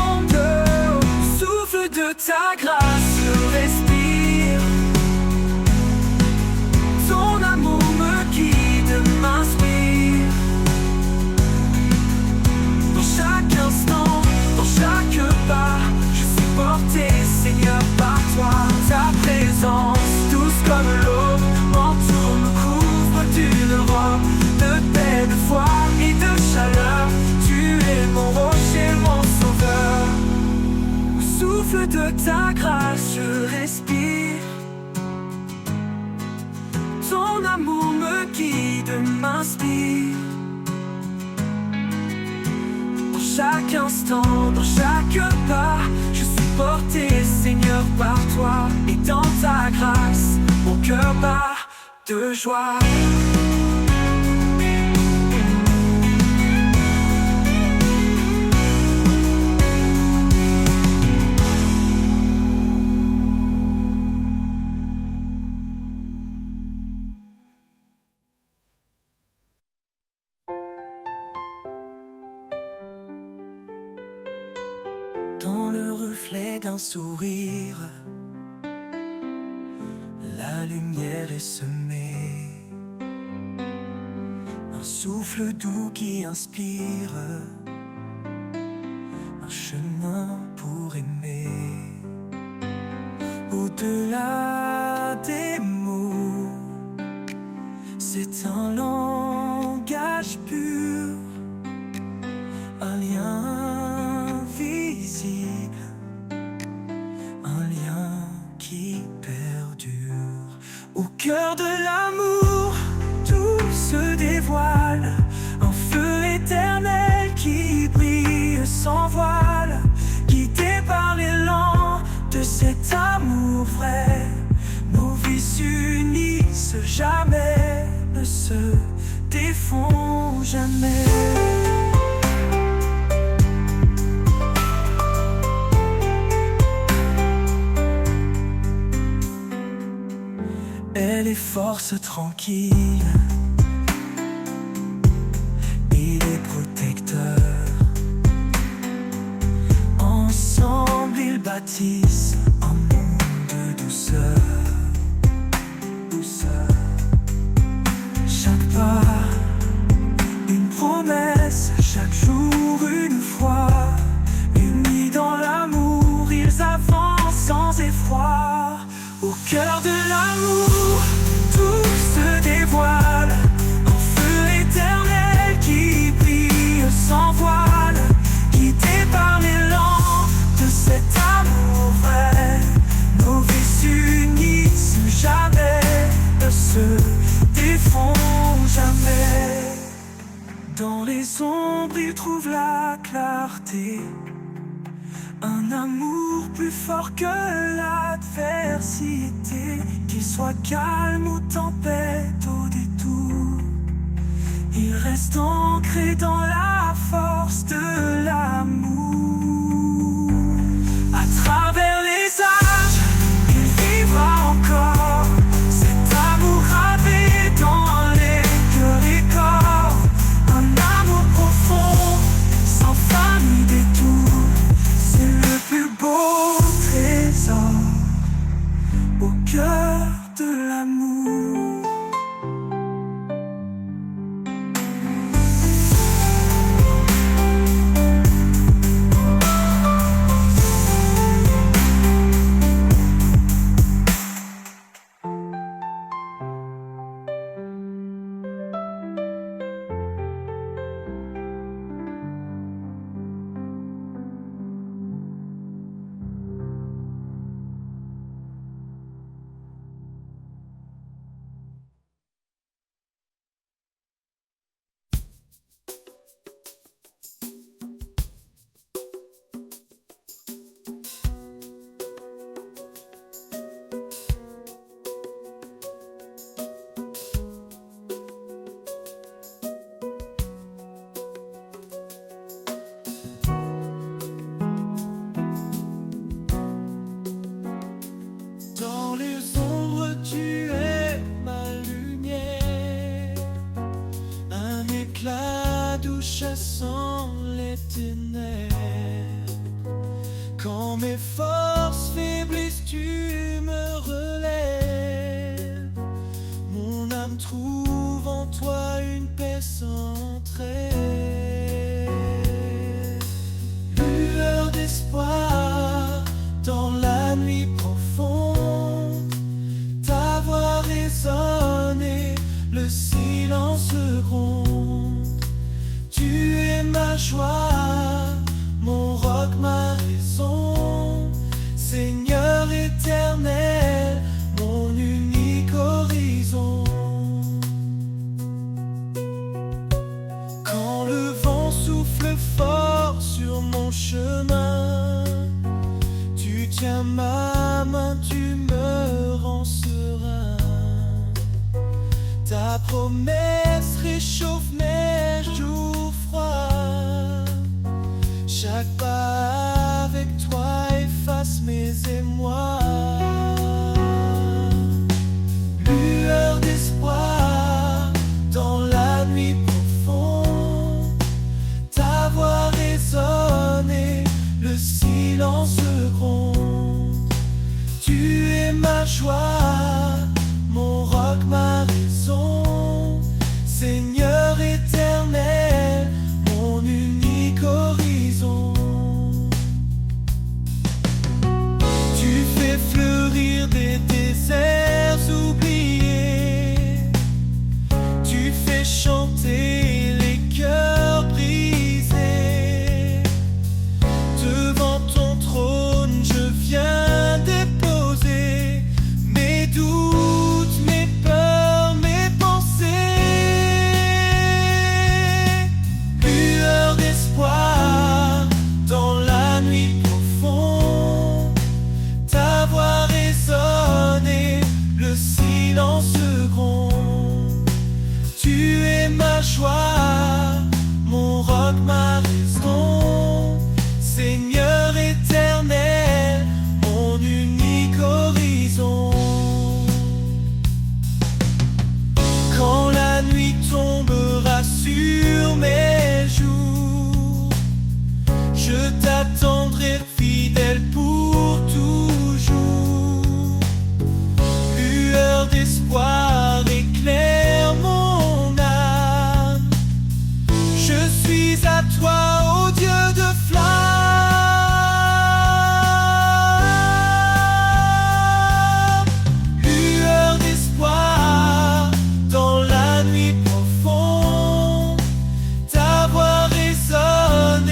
Speaker 2: au souffle de ta grâce, je respire. Ton amour me guide, m'inspire. Dans chaque instant, dans chaque pas, je suis porté, Seigneur, par toi. Ta présence, douce comme l'eau, m'entoure, me couvre d'une robe de paix, de foi et de chaleur. Tu es mon rocher, mon sauveur. Au souffle de ta grâce, je respire. Ton amour me guide, m'inspire. Dans chaque instant, dans chaque pas, je suis porté, Seigneur, par toi. Et dans ta grâce, mon cœur bat de joie. Dans le reflet d'un sourire, la lumière est semée. Un souffle doux qui inspire, un chemin pour aimer. Au-delà des mots, c'est un langage pur, un lien invisible, un lien qui perdure. Au cœur de l'amour, tout se dévoile, un feu éternel qui brille sans voile, guidé par l'élan de cet amour vrai. Nos vies s'unissent jamais, ne se défont jamais. Elle est force tranquille, il est protecteur. Ensemble ils bâtissent un monde de douceur. Chaque pas, une promesse, chaque jour une foi. Unis dans l'amour, ils avancent sans effroi. Au cœur de l'amour, tout se dévoile, un feu éternel qui brille sans voile, guidé par l'élan de cet amour vrai. Dans les ombres, il trouve la clarté. Un amour plus fort que l'adversité. Qu'il soit calme ou tempête au détour, il reste ancré dans la force de l'amour. À travers les âges, il vivra encore. Cet amour gravé dans les cœurs et corps. Un amour profond, sans fin ni détour. C'est le plus beau trésor au cœur de l'amour.
Speaker 3: Dans les ombres, tu es ma lumière, un éclat doux chassant les ténèbres. Quand mes forces faiblissent, tu me relèves. Mon âme trouve en toi une paix sans trêve. Lueur d'espoir dans la nuit profonde, ta voix résonne, le silence gronde. Tu es ma joie, mon roc, ma raison, Seigneur éternel, mon unique horizon. Quand le vent souffle fort sur mon chemin, tu tiens ma main, tu me rends serein. Ta promesse réchauffe mes jours froids. Chaque pas avec toi efface mes émois. Lueur d'espoir dans la nuit profonde, ta voix résonne, le silence gronde. Tu es ma joie, mon roc, ma raison, Seigneur éternel, mon unique horizon. Tu fais fleurir des déserts oubliés, tu fais chanter les cœurs brisés. Devant ton trône, je viens déposer mes doutes, mes peurs, mes pensées. Lueur d'espoir dans la nuit profonde, ta voix résonne, le silence gronde. Tu es ma joie, mon roc, ma raison, Seigneur éternel, mon unique horizon. Quand la nuit tombera sur mes jours, je t'attendrai fidèle pour toujours. Lueur d'espoir éclaire mon âme, je suis à toi, ô Dieu de flamme. Lueur d'espoir dans la nuit profonde, ta voix résonne,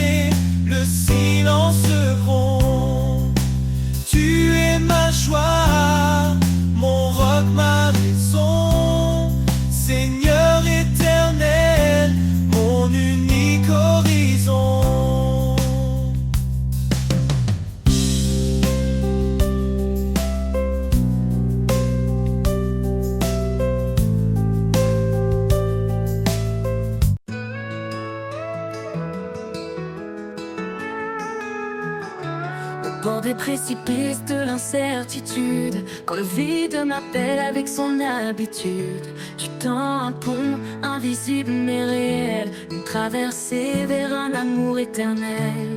Speaker 3: le silence gronde. Tu es ma joie, mon roc, ma raison,
Speaker 4: bord des précipices de l'incertitude, quand le vide m'appelle avec son habitude, je tends un pont invisible mais réel, une traversée vers un amour éternel.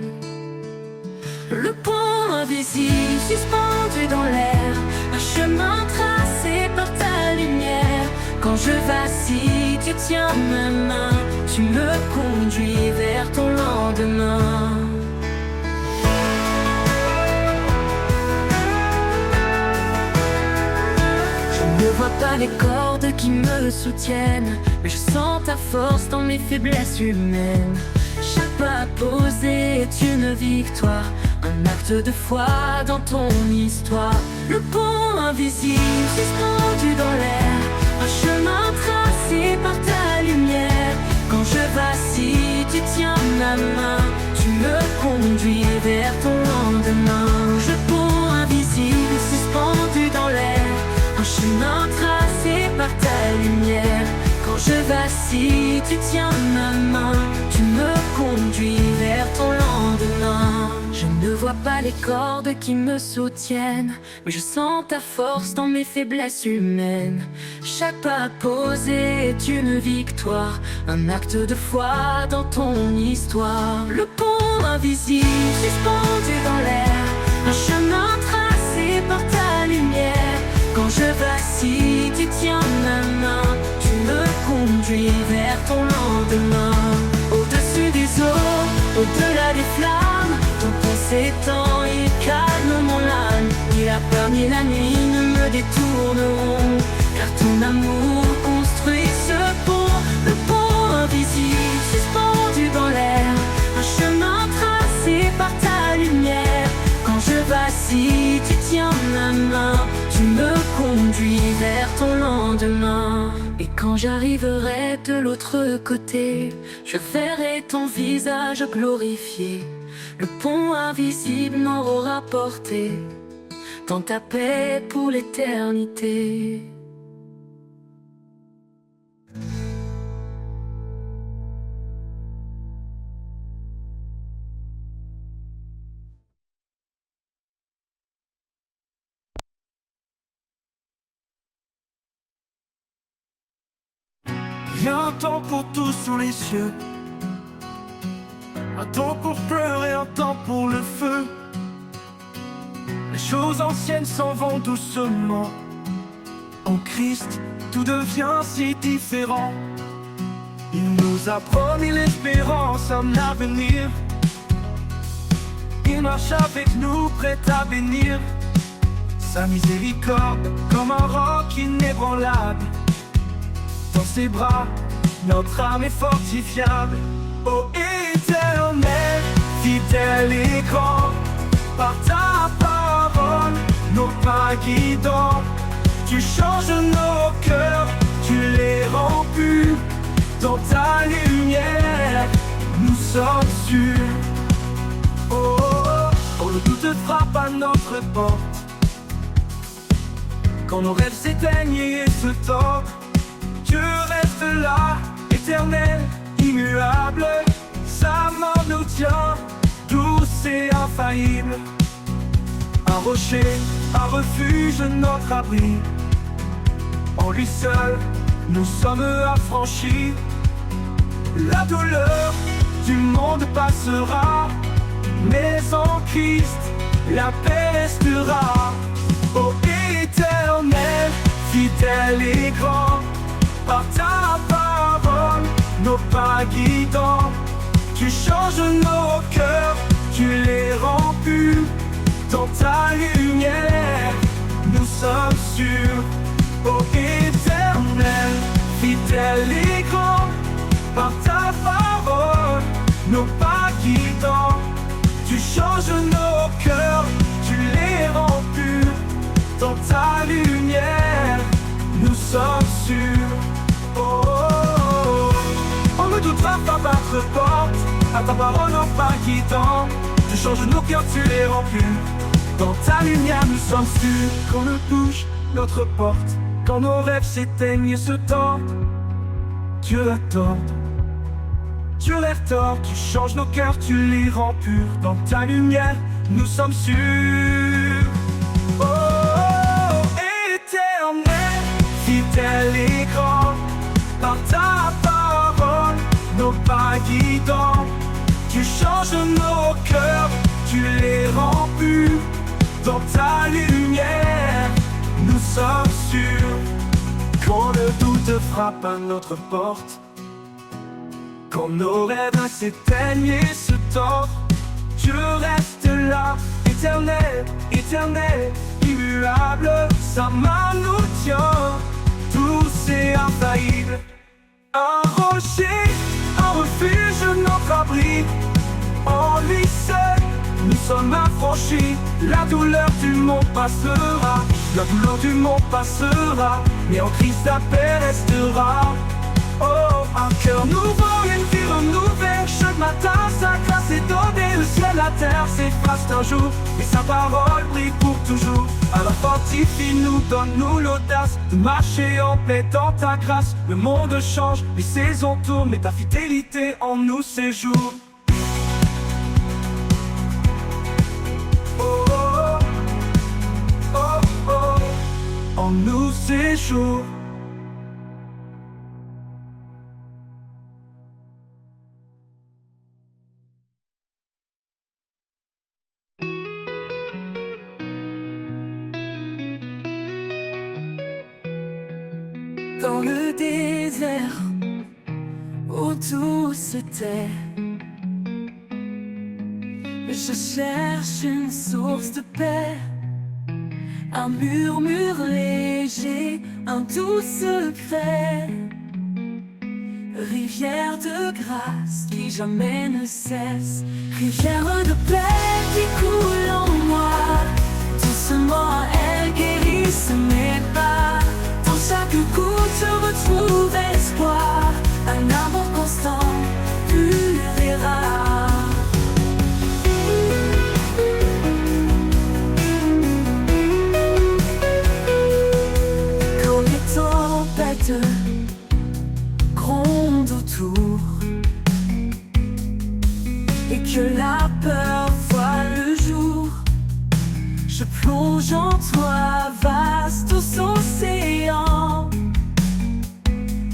Speaker 4: Le pont invisible suspendu dans l'air, un chemin tracé par ta lumière. Quand je vacille, tu tiens ma main, tu me conduis vers ton lendemain. Je ne vois pas les cordes qui me soutiennent, mais je sens ta force dans mes faiblesses humaines. Chaque pas posé est une victoire, un acte de foi dans ton histoire. Le pont invisible suspendu dans l'air, un chemin tracé par ta lumière. Quand je vacille, tu tiens ma main, tu me conduis vers ton lendemain. Le pont invisible suspendu dans l'air, un chemin tracé par ta lumière. Quand je vacille, tu tiens ma main, tu me conduis vers ton lendemain. Je ne vois pas les cordes qui me soutiennent, mais je sens ta force dans mes faiblesses humaines. Chaque pas posé est une victoire, un acte de foi dans ton histoire. Le pont invisible suspendu dans l'air, un chemin tracé par ta lumière. Quand je vacille, tu tiens ma main, tu me conduis vers ton lendemain. Au-dessus des eaux, au-delà des flammes, ton pont s'étend et calme mon âme. Ni la peur ni la nuit ne me détourneront, car ton amour construit ce pont. Le pont invisible suspendu dans l'air, un chemin tracé par ta lumière. Quand je vacille, tu tiens ma main, tu me conduis vers ton lendemain. Et quand j'arriverai de l'autre côté, je verrai ton visage glorifié. Le pont invisible m'aura porté dans ta paix pour l'éternité.
Speaker 2: Il y a un temps pour tout sous les cieux, un temps pour pleurer, un temps pour le feu. Les choses anciennes s'en vont doucement. En Christ, tout devient si différent. Il nous a promis l'espérance, un avenir. Il marche avec nous, prêt à bénir. Sa miséricorde, comme un roc inébranlable. Dans ses bras, notre âme est fortifiable. Ô Éternel, fidèle et grand, par ta parole, nos pas guidants. Tu changes nos cœurs, tu les rends purs. Dans ta lumière, nous sommes sûrs. Oh, oh, oh, quand le doute frappe à notre porte, quand nos rêves s'éteignent et se tordent, Dieu reste là, éternel, immuable. Sa main nous tient, douce et infaillible. Un rocher, un refuge, notre abri. En lui seul, nous sommes affranchis. La douleur du monde passera, mais en Christ, la paix restera. Ô Éternel, fidèle et grand, par ta parole, nos pas guidants. Tu changes nos cœurs, tu les rends purs. Dans ta lumière, nous sommes sûrs. Ô Éternel, fidèle et grand, par ta parole, nos pas guidants. Tu changes nos cœurs, tu les rends purs. Dans ta lumière, nous sommes sûrs. Oh, oh, oh. On ne doutera pas battre porte, à ta parole nos pas guidants. Tu changes nos cœurs, tu les rends purs. Dans ta lumière, nous sommes sûrs. Quand le touche notre porte, quand nos rêves s'éteignent et se tordent, Dieu l'attend. Dieu les tord, tu changes nos cœurs, tu les rends purs. Dans ta lumière,
Speaker 3: nous sommes sûrs. Oh, éternel, fidèle et grand, par ta parole, nos pas guidants. Tu changes nos cœurs, tu les rends purs. Dans ta lumière, nous sommes sûrs. Quand le doute frappe à notre porte, quand nos rêves s'éteignent et se tordent, tu restes là, éternel, éternel, immuable. Sa main nous tient, douce et infaillible. Un rocher, un refuge, notre abri. En lui seul, nous sommes affranchis. La douleur du monde passera, la douleur du monde passera, mais en Christ la paix restera. Oh, un cœur nouveau, une vie renouvelée. Chaque matin, sa grâce est donnée. Le ciel, la terre s'effacent un jour, et sa parole brille pour toujours. Alors fortifie-nous, donne-nous l'audace de marcher en paix dans ta grâce. Le monde change, les saisons tournent, mais ta fidélité en nous séjourne. Oh, oh, oh, oh, oh, en nous séjourne.
Speaker 1: Dans le désert, où tout se tait, je cherche une source de paix, un murmure léger, un doux secret, rivière de grâce qui jamais ne cesse, rivière de paix qui coule en moi. Doucement elle guérisse mes pas. Dans chaque goutte je retrouve espoir, un amour constant, pur et rare. Quand les tempêtes grondent autour et que la peur voit le jour, je plonge en toi, vaste océan,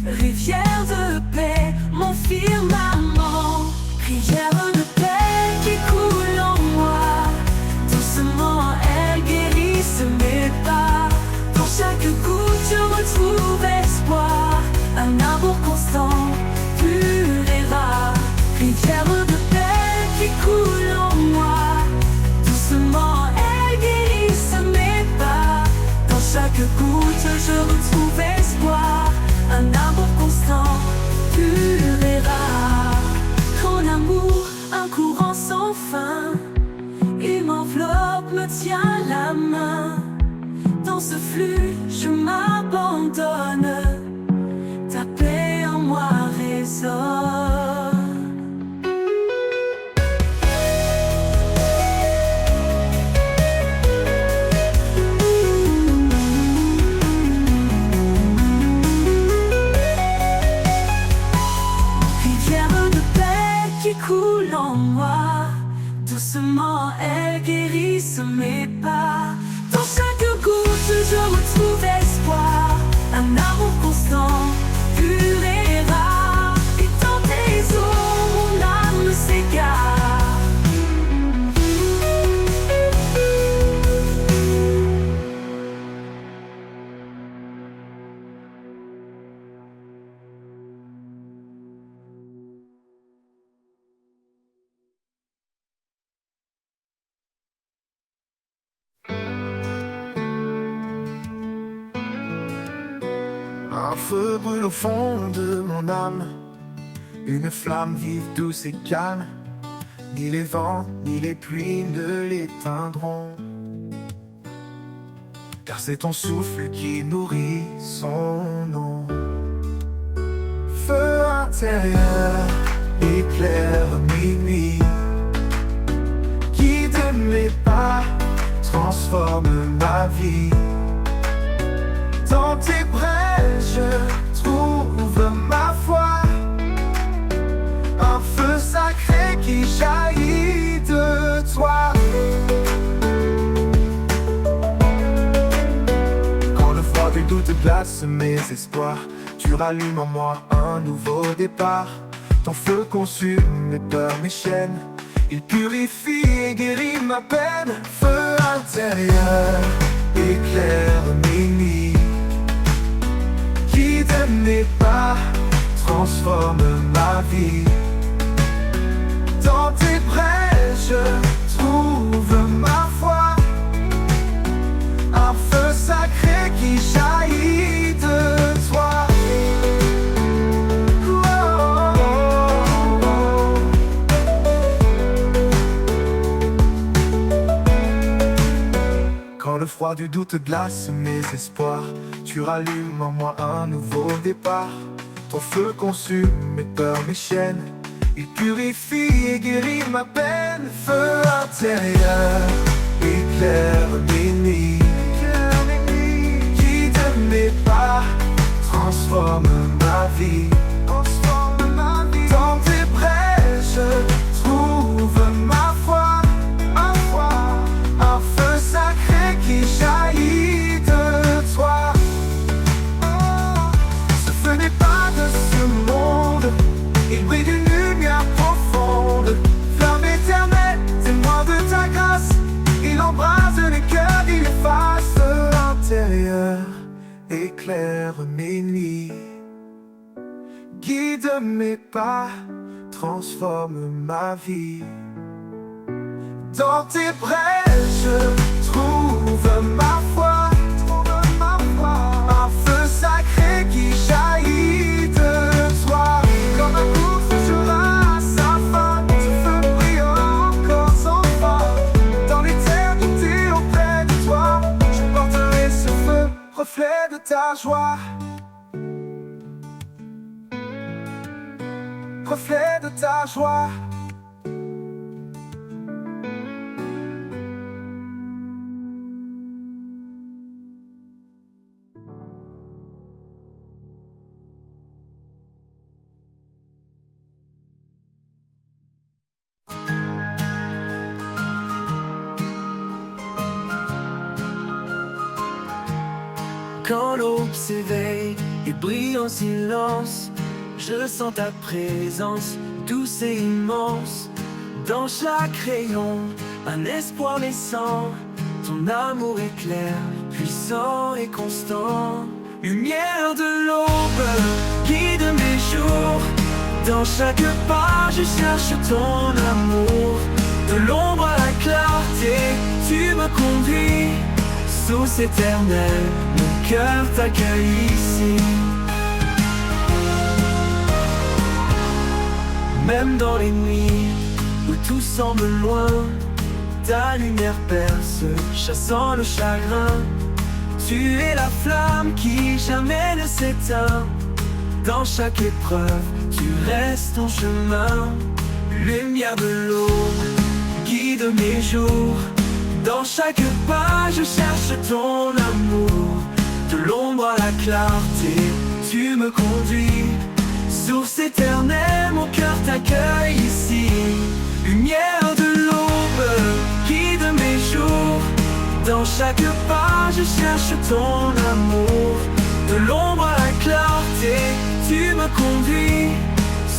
Speaker 1: rivière de paix, mon firmament, rivière de paix qui coule en moi. Doucement elle guérisse mes pas. Dans chaque goutte je retrouve espoir, un amour constant, pur et rare, rivière de paix qui coule en moi. Doucement elle guérisse mes pas. Dans chaque goutte je retrouve espoir, un amour constant, pur et rare. Ton amour, un courant sans fin, il m'enveloppe, me tient la main. Dans ce flux, je m'abandonne, ta paix en moi résonne. Coule en moi, doucement elle guérisse mes pas. Dans chaque goutte je retrouve espoir, un amour constant, pur et rare. Et dans tes eaux mon âme s'égare.
Speaker 2: Un feu brûle au fond de mon âme, une flamme vive, douce et calme. Ni les vents, ni les pluies ne l'éteindront, car c'est ton souffle qui nourrit son nom. Feu intérieur, éclaire mes nuits, guide mes pas, transforme ma vie. Dans tes braises je trouve ma foi, un feu sacré qui jaillit de toi.
Speaker 5: glace mes espoirs. Tu rallumes en moi un nouveau départ. Ton feu consume mes peurs, mes chaînes. Il purifie et guérit ma peine. Feu intérieur, éclaire mes nuits. Guide mes pas, transforme ma vie. Dans tes brèches, je trouve ma foi. Un feu sacré qui jaillit de toi. Quand le froid du doute glace mes espoirs, tu rallumes en moi un nouveau départ. Ton feu consume mes peurs, mes chaînes. Il purifie et guérit ma peine. Feu intérieur, éclaire mes nuits. Guide mes pas, transforme ma vie. Dans tes brèches, trouve ma foi. Un feu sacré qui jaillit de toi. Ce feu n'est pas de ce monde. Il brille d'une lumière profonde. Flamme éternelle, témoin de ta grâce. Il embrase les cœurs, il efface l'intérieur. Éclaire mes nuits. Guide mes pas, transforme ma vie. Dans tes brèches, trouve ma foi. Un feu sacré qui jaillit de toi. Comme un cours séchera à sa fin. Ce feu brillera encore sans fin. Dans l'éternité auprès de toi, je porterai ce feu, reflet de ta joie. Reflet de ta joie.
Speaker 3: Quand l'aube s'éveille et brille en silence, je sens ta présence douce et immense. Dans chaque rayon, un espoir naissant. Ton amour éclaire, puissant et constant. Lumière de l'aube, guide mes jours. Dans chaque pas, je cherche ton amour. De l'ombre à la clarté, tu me conduis. Source éternelle, mon cœur t'accueille ici. Même dans les nuits où tout semble loin, ta lumière perce, chassant le chagrin. Tu es la flamme qui jamais ne s'éteint. Dans chaque épreuve, tu restes en chemin. Lumière de l'aube, guide mes jours. Dans chaque pas, je cherche ton amour. De l'ombre à la clarté, tu me conduis. Source éternelle, mon cœur t'accueille ici. Lumière de l'aube, guide mes jours. Dans chaque pas, je cherche ton amour. De l'ombre à la clarté, tu me conduis.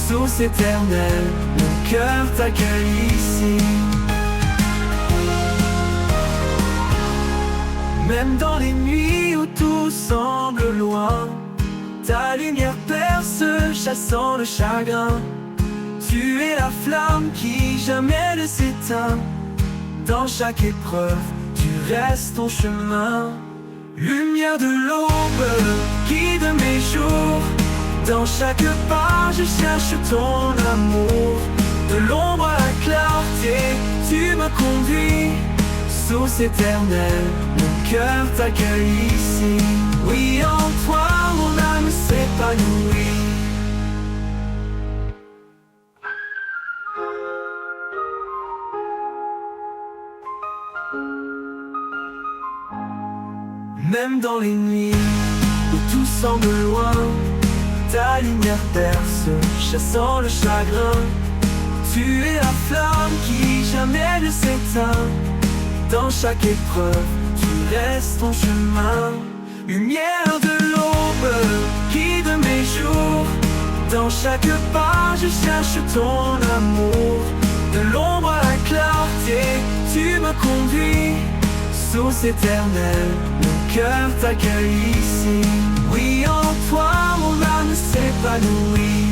Speaker 3: Source éternelle, mon cœur t'accueille ici. Même dans les nuits où tout semble loin, ta lumière perce, chassant le chagrin. Tu es la flamme qui jamais ne s'éteint. Dans chaque épreuve, tu restes en chemin. Lumière de l'aube, guide mes jours. Dans chaque pas, je cherche ton amour. De l'ombre à la clarté, tu me conduis. Source éternelle, mon cœur t'accueille ici. Oui, en toi, mon âme s'épanouit. Même dans les nuits où tout semble loin, ta lumière perce, chassant le chagrin. Tu es la flamme qui jamais ne s'éteint. Dans chaque épreuve, tu restes en chemin. Lumière de l'eau, guide mes jours. Dans chaque pas, je cherche ton amour. De l'ombre à la clarté, tu me conduis. Source éternelle, mon cœur t'accueille ici. Oui, en toi, mon âme s'épanouit.